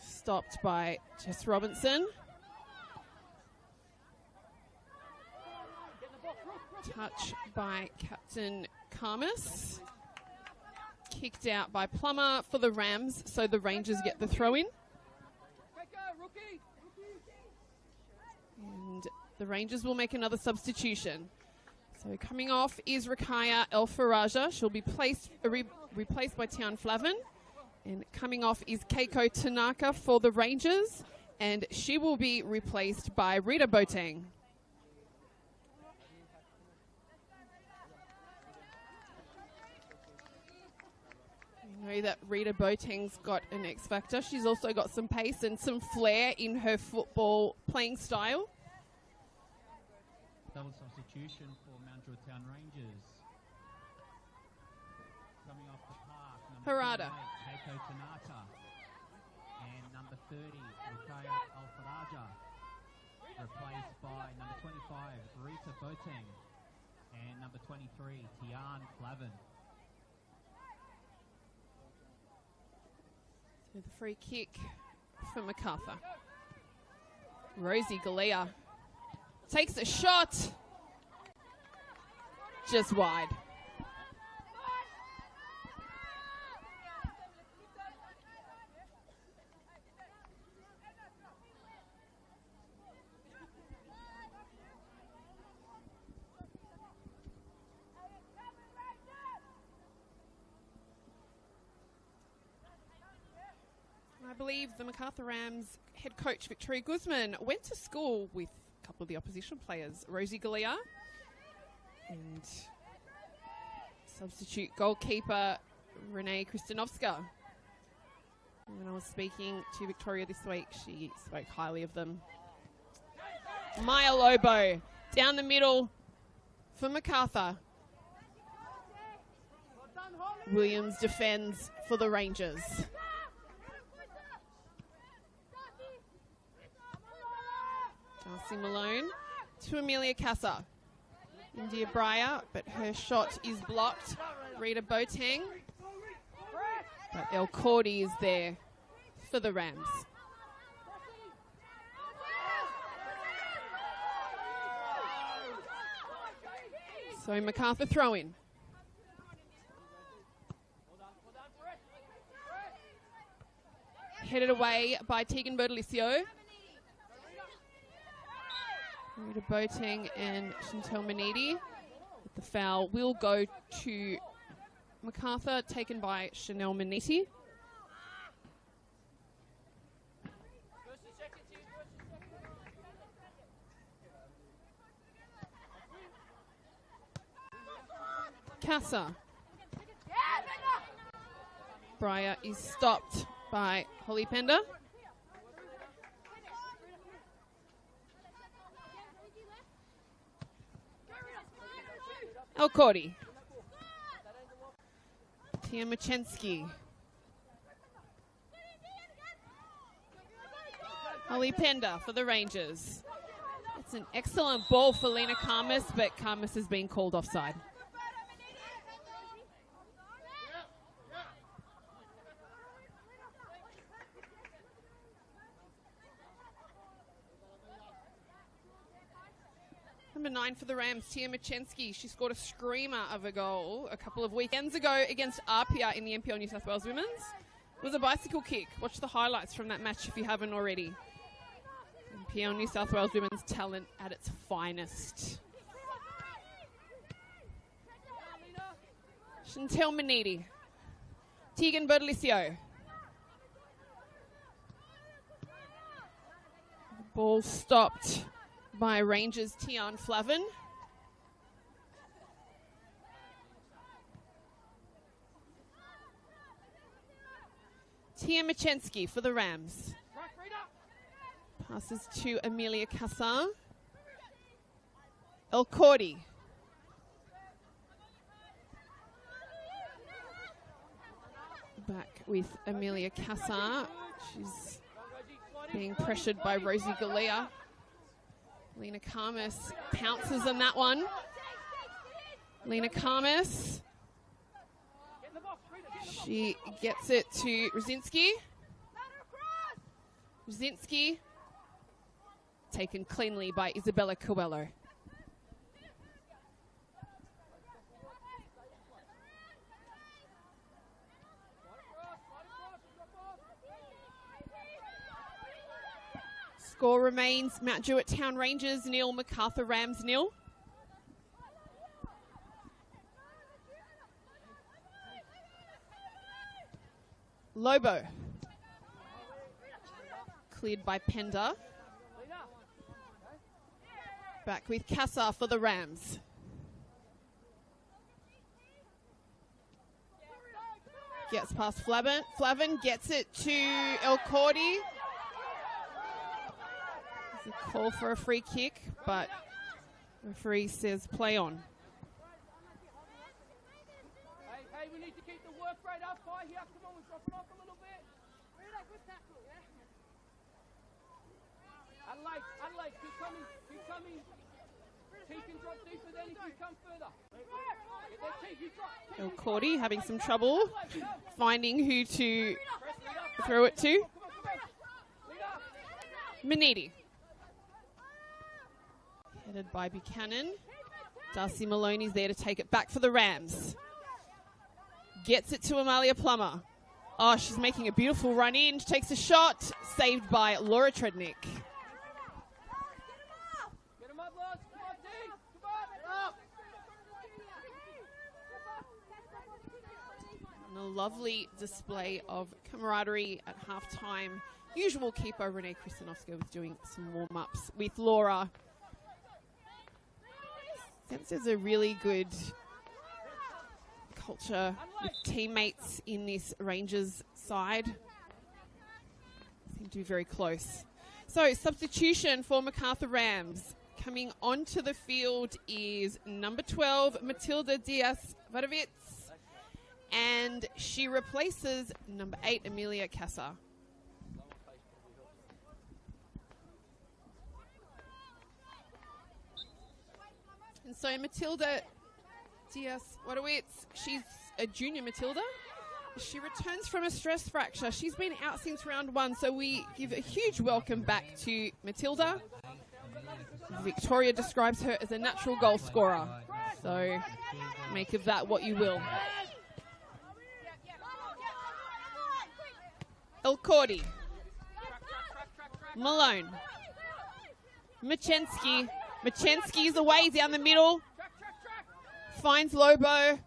Stopped by Jess Robinson. Touch by Captain Karmas. Kicked out by Plummer for the Rams, so the Rangers get the throw in. And the Rangers will make another substitution. So coming off is Rakaya Alfaraja. She'll be replaced by Tian Flavin. And coming off is Keiko Tanaka for the Rangers. And she will be replaced by Rita Boateng. You know that Rita Boateng's got an X factor. She's also got some pace and some flair in her football playing style. Double substitution for Mount Druitt Town Rangers. Coming off the park, number Harada. 28, Keiko Tanaka. number 30, Mikhail Alfaraja, replaced by number 25, Rita Boateng, and number 23, Tian Flavin. So the free kick for Macarthur. Rosie Galea takes a shot. Just wide. I believe the Macarthur Rams head coach Victoria Guzman went to school with a couple of the opposition players, Rosie Galea and substitute goalkeeper Renee Kristanovska. When I was speaking to Victoria this week, she spoke highly of them. Maya Lobo down the middle for Macarthur. Williams defends for the Rangers. Darcy Malone to Amelia Casa. India Breyer, but her shot is blocked. Rita Boateng. But El Cordy is there for the Rams. So Macarthur throw in. Headed away by Tegan Berdalicio. Rita Boateng and Chantel Manidi. The foul will go to Macarthur, taken by Chanel Maniti. Casa. Breyer is stopped by Holly Pender. El Cordy. Tia Machensky. Holly Pender for the Rangers. It's an excellent ball for Lena Karmas, but Karmas has been called offside. Number 9 for the Rams, Tia Machensky. She scored a screamer of a goal a couple of weekends ago against Apia in the NPL New South Wales Women's. It was a bicycle kick. Watch the highlights from that match if you haven't already. NPL New South Wales Women's talent at its finest. Chantel Manidi. Tegan Berdalicio. Ball stopped by Rangers' Tian Flavin. Tia Machensky for the Rams. Passes to Amelia Cassar. El Cordy. Back with Amelia Cassar. She's being pressured by Rosie Galea. Lena Karmas pounces on that one. Lena Karmas. She gets it to Rzinski. Rzinski taken cleanly by Isabella Coelho. Score remains Mount Druitt Town Rangers 0, Macarthur Rams 0. Lobo. Cleared by Pender. Back with Cassar for the Rams. Gets past Flavin. Flavin gets it to El Cordy. There's a call for a free kick, but referee says play on. Hey, we need to keep the work rate up high here. Come on, we're dropping off a little bit. Adelaide, keep coming. T can drop deeper then if you come further. Get there, T, you drop. Cordy having some trouble finding who to throw it to. Manidi. Headed by Buchanan. Darcy Maloney's there to take it back for the Rams. Gets it to Amalia Plummer. Oh, she's making a beautiful run in. Takes a shot. Saved by Laura Trednick. Get him up, Loz. Come on, T. Come on. And a lovely display of camaraderie at halftime. Usual keeper Renee Kristanovska was doing some warm-ups with Laura. Sense there's a really good culture with teammates in this Rangers side. Seem to be very close. So, substitution for Macarthur Rams. Coming onto the field is number 12, Matilda Diaz-Vadovitz. And she replaces number 8, Amelia Casa. And so Matilda Diaz-Vadovitz, she's a junior Matilda. She returns from a stress fracture. She's been out since round 1, so we give a huge welcome back to Matilda. Victoria describes her as a natural goal scorer. So make of that what you will. El Cordy. Malone. Machensky. Machensky's away down the middle. Finds Lobo.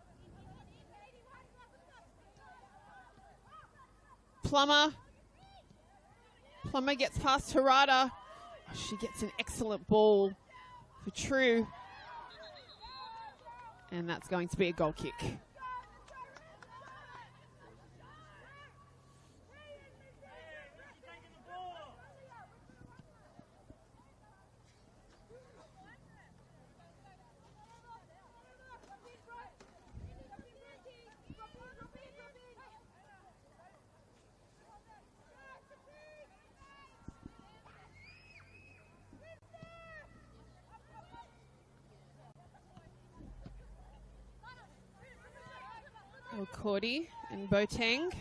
Plummer. Plummer gets past Harada. She gets an excellent ball for True. And that's going to be a goal kick. Cordy and Boateng.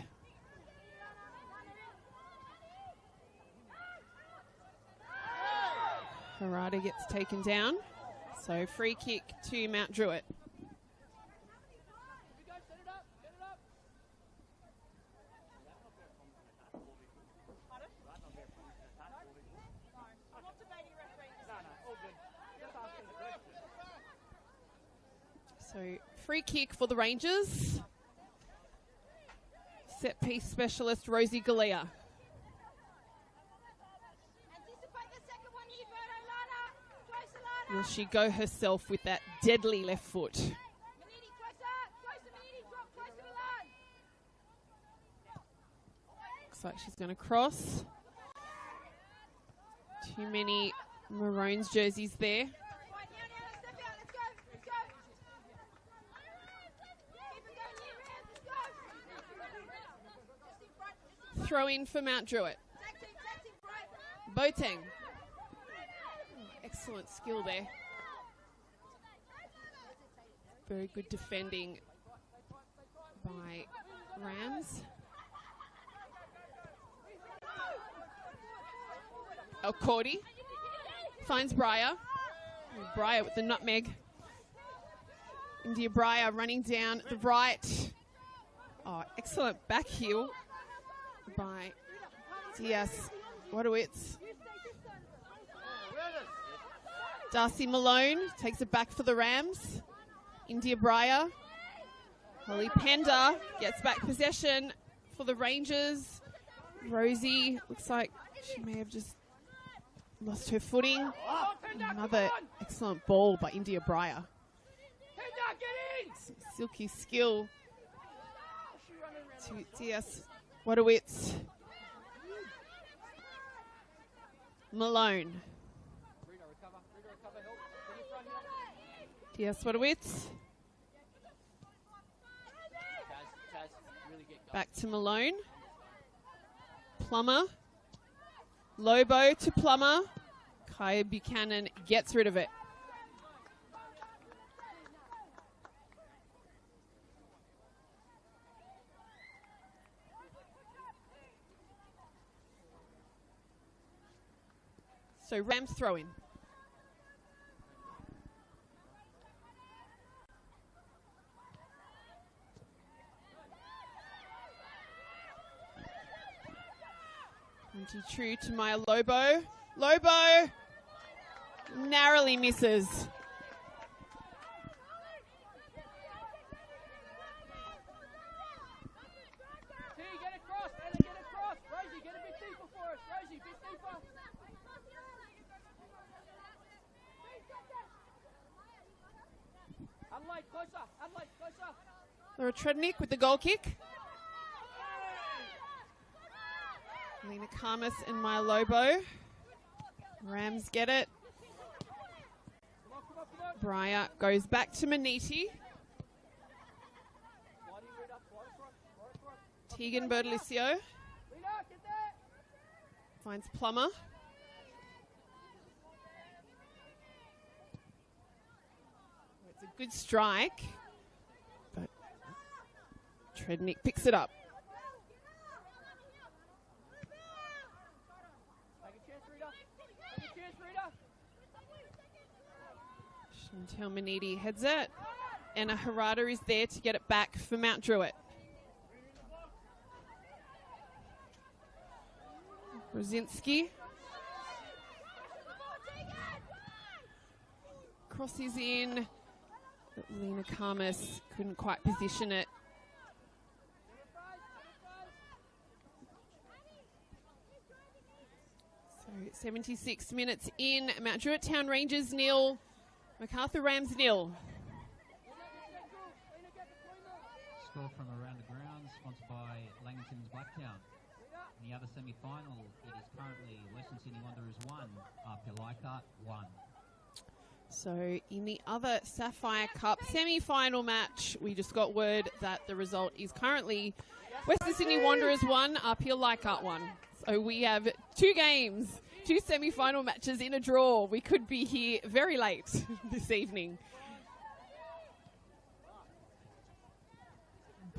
Harada gets taken down. So free kick to Mount Druitt. So free kick for the Rangers. Set piece specialist Rosie Galea. Will she go herself with that deadly left foot? Looks like she's going to cross. Too many Maroons jerseys there. Throw in for Mount Druitt. Boateng. Excellent skill there. Very good defending by Rams. El Cordy finds Breyer. Breyer with the nutmeg. India Breyer running down the right. Oh, excellent back heel by Diaz-Vadovitz. Darcy Malone takes it back for the Rams. India Breyer. Holly Pender gets back possession for the Rangers. Rosie looks like she may have just lost her footing. Another excellent ball by India Breyer. Some silky skill to Diaz-Vadovitz. Malone. Diaz-Vadovitz. Back to Malone. Plummer. Lobo to Plummer. Kaya Buchanan gets rid of it. So Rams throw in. True to Maya Lobo. Lobo narrowly misses. T, get across, Anna, get across. Rosie, get a bit deeper for us. Rosie, bit deeper. Adelaide, closer. Adelaide, closer. Laura Trednick with the goal kick. Lena Karmas and Maya Lobo. Rams get it. Breyer goes back to Maniti. Tegan Bertolicio finds Plummer. It's a good strike, but Trednick picks it up. Until Maniti heads it, and a Harada is there to get it back for Mount Druitt. Brzezinski crosses in, but Lena Karmas couldn't quite position it. So 76 minutes in, Mount Druitt Town Rangers 0. Macarthur Rams 0. Score from around the ground, sponsored by Langton's Blacktown. In the other semi-final, it is currently Western Sydney Wanderers 1, RP Leichhardt 1. So in the other Sapphire Cup semi-final match, we just got word that the result is currently Western Sydney Wanderers 1, RP Leichhardt 1. So we have 2 games. 2 semi-final matches in a draw. We could be here very late this evening.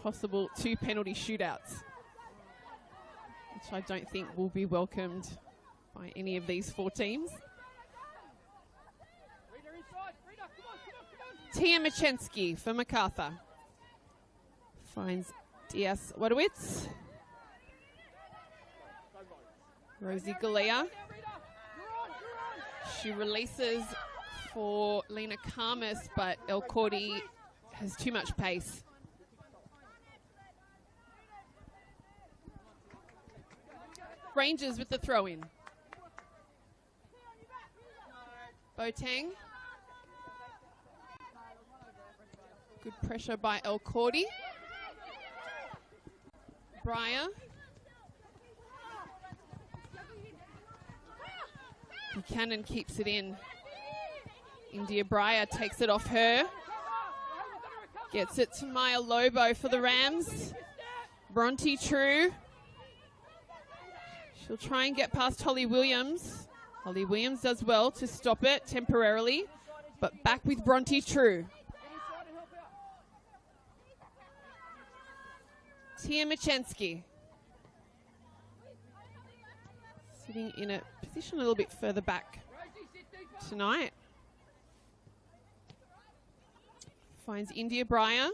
Possible 2 penalty shootouts, which I don't think will be welcomed by any of these 4 teams. Tia Machensky for Macarthur finds Diaz Wadowitz. Rosie Galea. She releases for Lena Karmas, but El Cordy has too much pace. Rangers with the throw-in. Boateng. Good pressure by El Cordy. Breyer. Buchanan keeps it in. India Breyer takes it off her. Gets it to Maya Lobo for the Rams. Bronte True. She'll try and get past Holly Williams. Holly Williams does well to stop it temporarily, but back with Bronte True. Tia Machensky. Sitting in a position a little bit further back tonight. Finds India Breyer.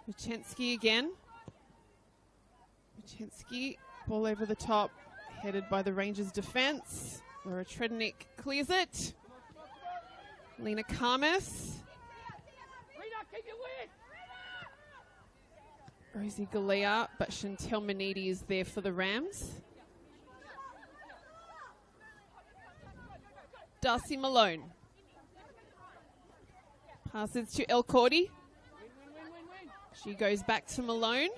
Machensky again. Machensky, ball over the top, headed by the Rangers defence. Laura Trednick clears it. Lena Karmas. Rosie Galea, but Chantel Maniti is there for the Rams. Darcy Malone. Passes to El Cordy. She goes back to Malone.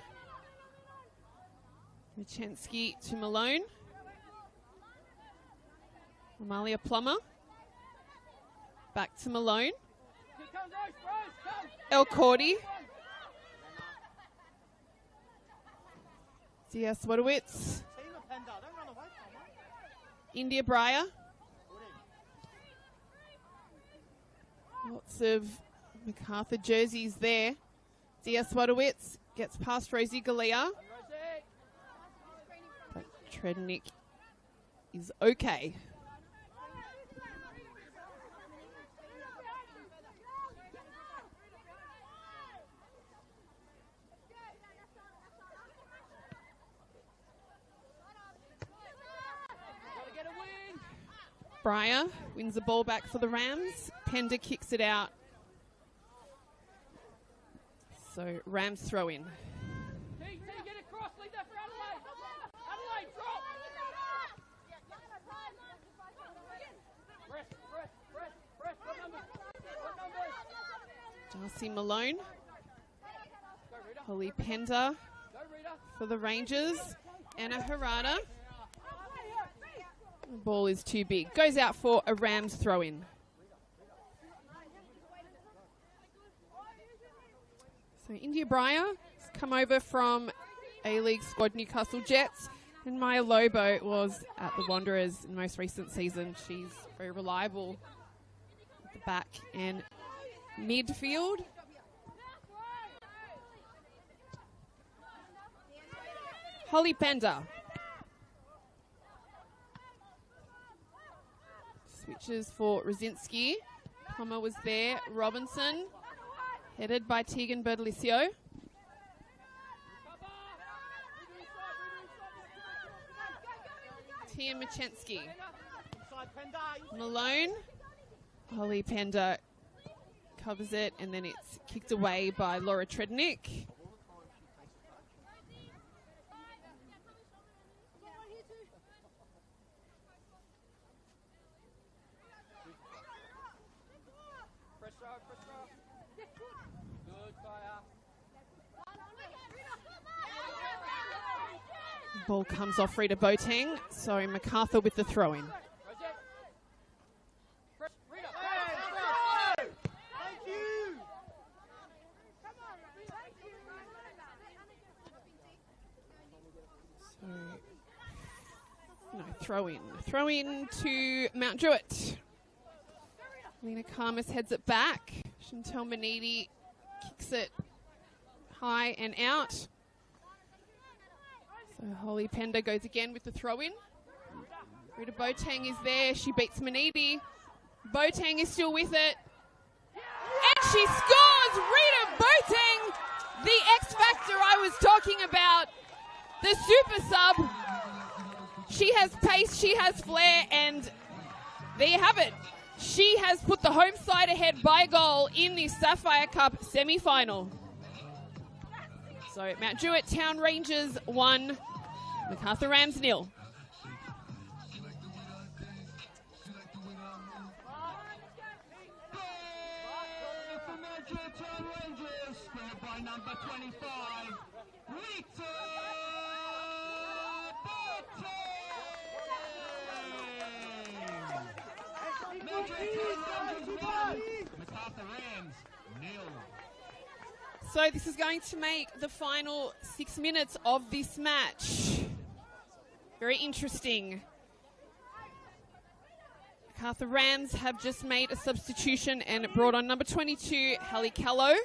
Machensky to Malone. Amalia Plummer. Back to Malone. El Cordy. Diaz Wadowitz. India Breyer. Lots of Macarthur jerseys there. DS Wadowitz gets past Rosie Galea. But Trednick is okay. Breyer wins the ball back for the Rams. Pender kicks it out. So Rams throw in. Get across, leave that for Adelaide. Adelaide, drop. Press. What numbers? Darcy Malone. Holly Pender for the Rangers. Anna Harada. The ball is too big. Goes out for a Rams throw-in. So India Breyer has come over from A-League squad Newcastle Jets. And Maya Lobo was at the Wanderers in the most recent season. She's very reliable at the back and midfield. Holly Pender. Switches for Rosinsky. Plummer was there. Robinson. Headed by Tegan Bertolicio. Tia Machensky. Malone. Holly Pender covers it, and then it's kicked away by Laura Trednick. Ball comes off Rita Boateng, so Macarthur with the throw-in. Throw-in. Throw-in to Mount Druitt. Lena Karmas heads it back. Chantel Manidi kicks it high and out. So Holly Pender goes again with the throw-in. Rita Boateng is there. She beats Manidi. Boateng is still with it. And she scores! Rita Boateng, the X Factor I was talking about. The super sub. She has pace, she has flair, and there you have it. She has put the home side ahead by goal in the Sapphire Cup semi-final. So Mount Druitt Town Rangers 1, Macarthur Rams 0. By number 25, Rita Macarthur Rams 0. So this is going to make the final 6 minutes of this match very interesting. Macarthur Rams have just made a substitution and brought on number 22, Hallie Callow.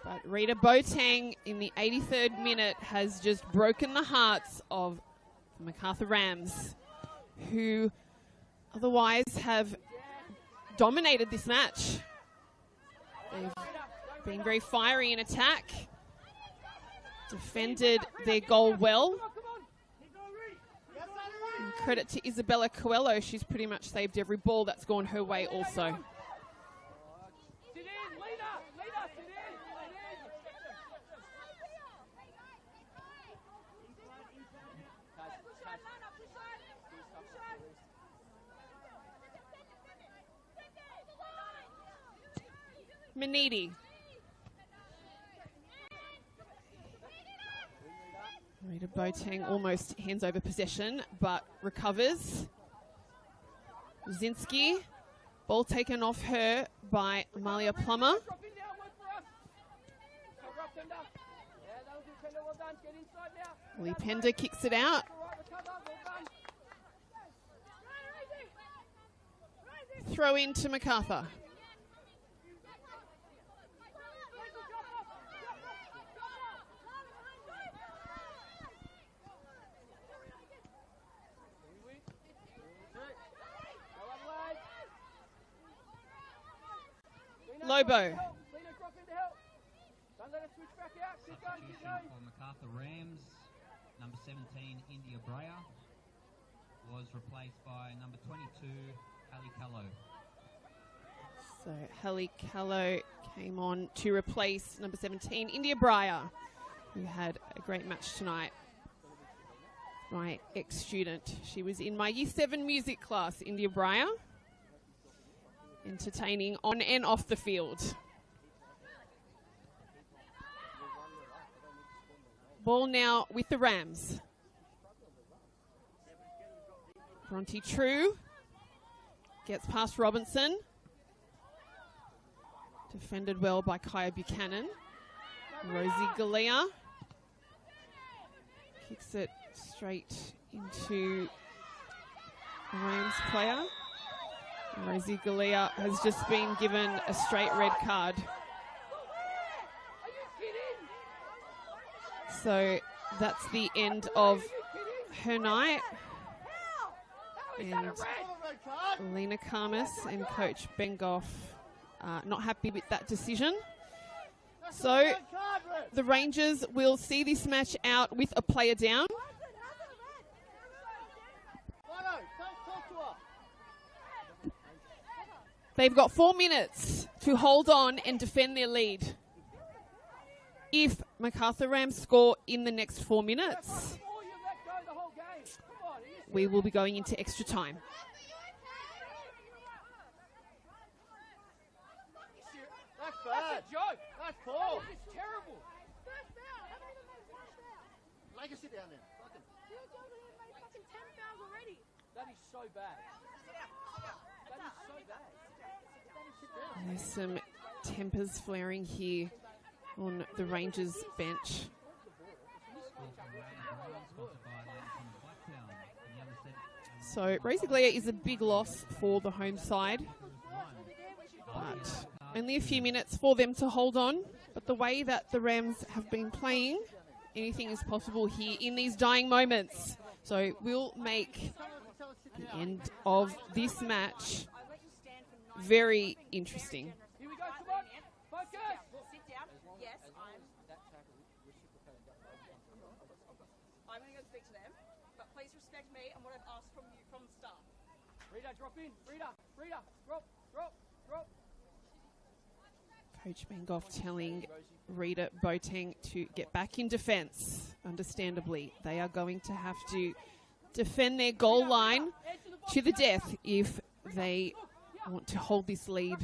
But Rita Boateng in the 83rd minute has just broken the hearts of the Macarthur Rams, who otherwise have dominated this match. They've been very fiery in attack, defended their goal well. And credit to Isabella Coelho, she's pretty much saved every ball that's gone her way also. Manidi. Rita Boateng almost hands over possession, but recovers. Zinski. Ball taken off her by Amalia Plummer. Lee Pender kicks it out. Throw in to Macarthur. Lobo. Substitution for Macarthur Rams, number 17, India Breyer, was replaced by number 22, Hallie Callow. So Hallie Callow came on to replace number 17, India Breyer, who had a great match tonight. My ex-student. She was in my Year 7 music class, India Breyer. Entertaining on and off the field. Ball now with the Rams. Bronte True gets past Robinson. Defended well by Kaya Buchanan. Rosie Galea kicks it straight into the Rams player. Rosie Galea has just been given a straight red card. So that's the end of her night. And Lena Karmas and Coach Bengoff are not happy with that decision. So the Rangers will see this match out with a player down. They've got 4 minutes to hold on and defend their lead. If Macarthur Rams score in the next 4 minutes, we will be going into extra time. That's bad. That's a joke. That's poor. It's terrible. Make her sit down there. Fucking 10 fouls already. That is so bad. That is so bad. There's some tempers flaring here on the Rangers bench. So Rosie Galea is a big loss for the home side, but only a few minutes for them to hold on. But the way that the Rams have been playing, anything is possible here in these dying moments. So we'll make the end of this match very interesting. Here we go. Come on. Focus. Sit down. Yes, I'm going to go speak to them, but please respect me and what I've asked from you from the start. Rita, drop in. Rita, drop. Coach Bengoff telling Rita Boateng to get back in defence. Understandably, they are going to have to defend their goal line to the death if they want to hold this lead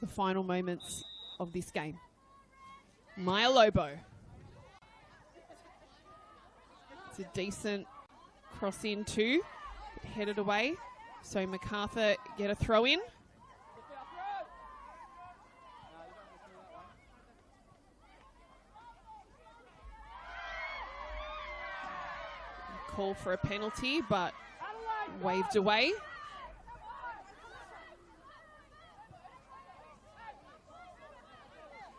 the final moments of this game. Maya Lobo. It's a decent cross in too, but headed away. So Macarthur get a throw in. Call for a penalty, but waved away.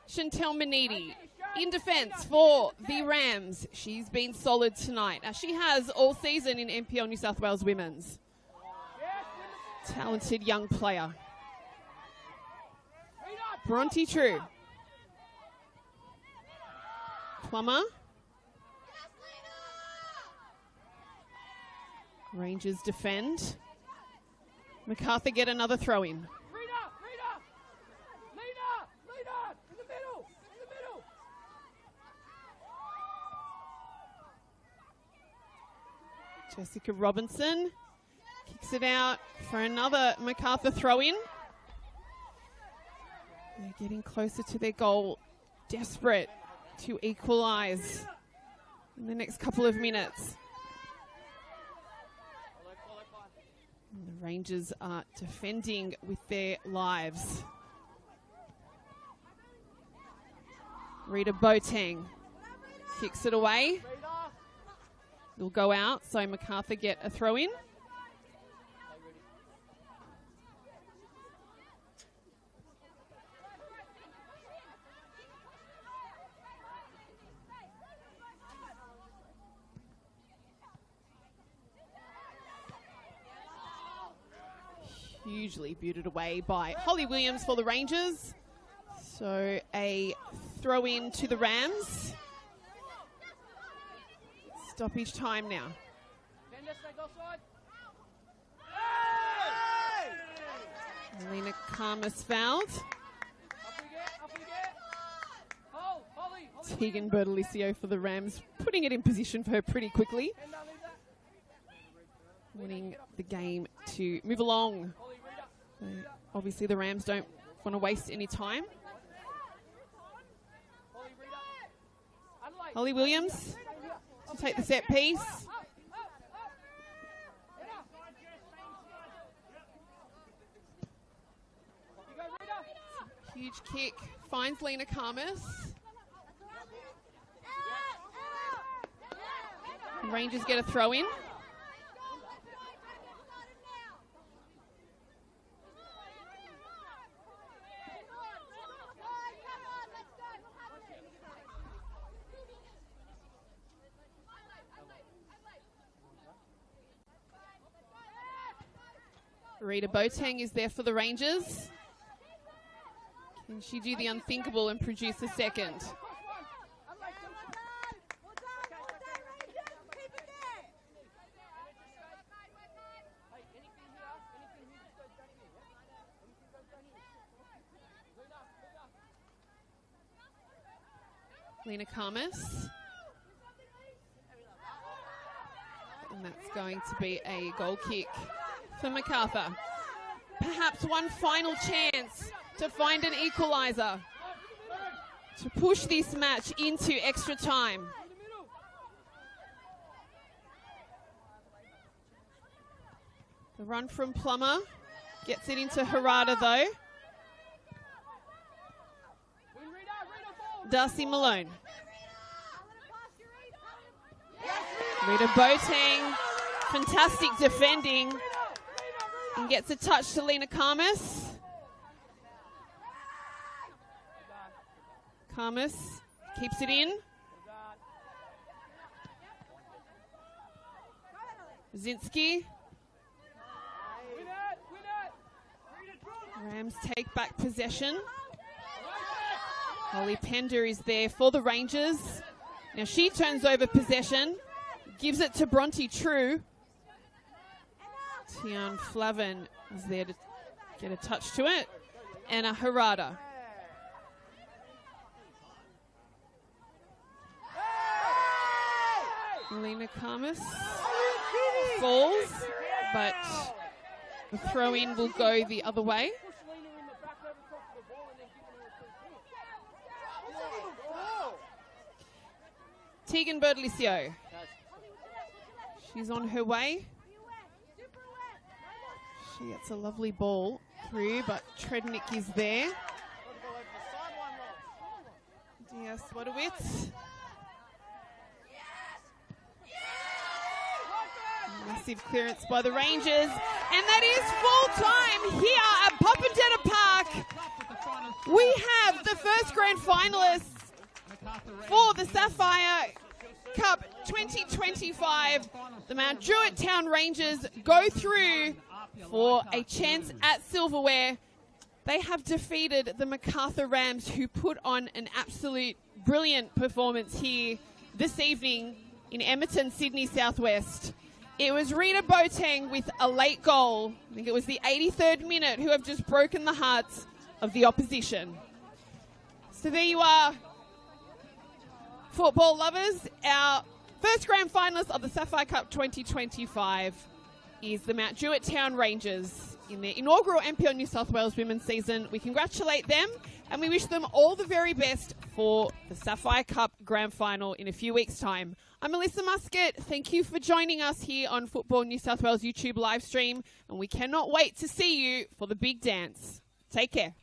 Chantel Manidi in defence for the Rams. She's been solid tonight, as she has all season in NPL New South Wales Women's. Talented young player. Bronte True. Plummer. Rangers defend. Macarthur get another throw in. Jessica Robinson kicks it out for another Macarthur throw-in. They're getting closer to their goal, desperate to equalise in the next couple of minutes. And the Rangers are defending with their lives. Rita Boateng kicks it away. It'll go out, so Macarthur get a throw in. hugely booted away by Holly Williams for the Rangers. So a throw in to the Rams. Stoppage time now. Alina Karmas fouled. Tegan Bertolicio for the Rams, putting it in position for her pretty quickly. Winning the game to move along. So obviously the Rams don't want to waste any time. Holly Williams to take the set piece. Huge kick, finds Lena Karmas. Rangers get a throw in. Rita Boateng is there for the Rangers. Can she do the unthinkable and produce a second? Lena Karmas. And that's going to be a goal kick for Macarthur. Perhaps one final chance to find an equaliser, to push this match into extra time. The run from Plummer gets it into Harada though. Darcy Malone. Rita Boateng, fantastic defending, and gets a touch to Lena Karmas. Karmas keeps it in. Zinski. Rams take back possession. Holly Pender is there for the Rangers. Now she turns over possession, gives it to Bronte True. Tian Flavin is there to get a touch to it. And a Harada. Lena Karmas falls, but the throw-in will go the other way. Tegan Bertolicio. She's on her way. She gets a lovely ball through, but Trednick is there. Diaz Wadowitz. Massive clearance by the Rangers. And that is full time here at Popondetta Park. We have the first grand finalists for the Sapphire Cup 2025. The Mount Druitt Town Rangers go through for a chance at silverware. They have defeated the Macarthur Rams, who put on an absolute brilliant performance here this evening in Emerton, Sydney Southwest. It was Rita Boateng with a late goal. I think it was the 83rd minute, who have just broken the hearts of the opposition. So there you are, football lovers. Our first grand finalist of the Sapphire Cup 2025 is the Mount Druitt Town Rangers in their inaugural NPL New South Wales women's season. We congratulate them and we wish them all the very best for the Sapphire Cup grand final in a few weeks' time. I'm Melissa Muscat. Thank you for joining us here on Football New South Wales YouTube live stream, and we cannot wait to see you for the big dance. Take care.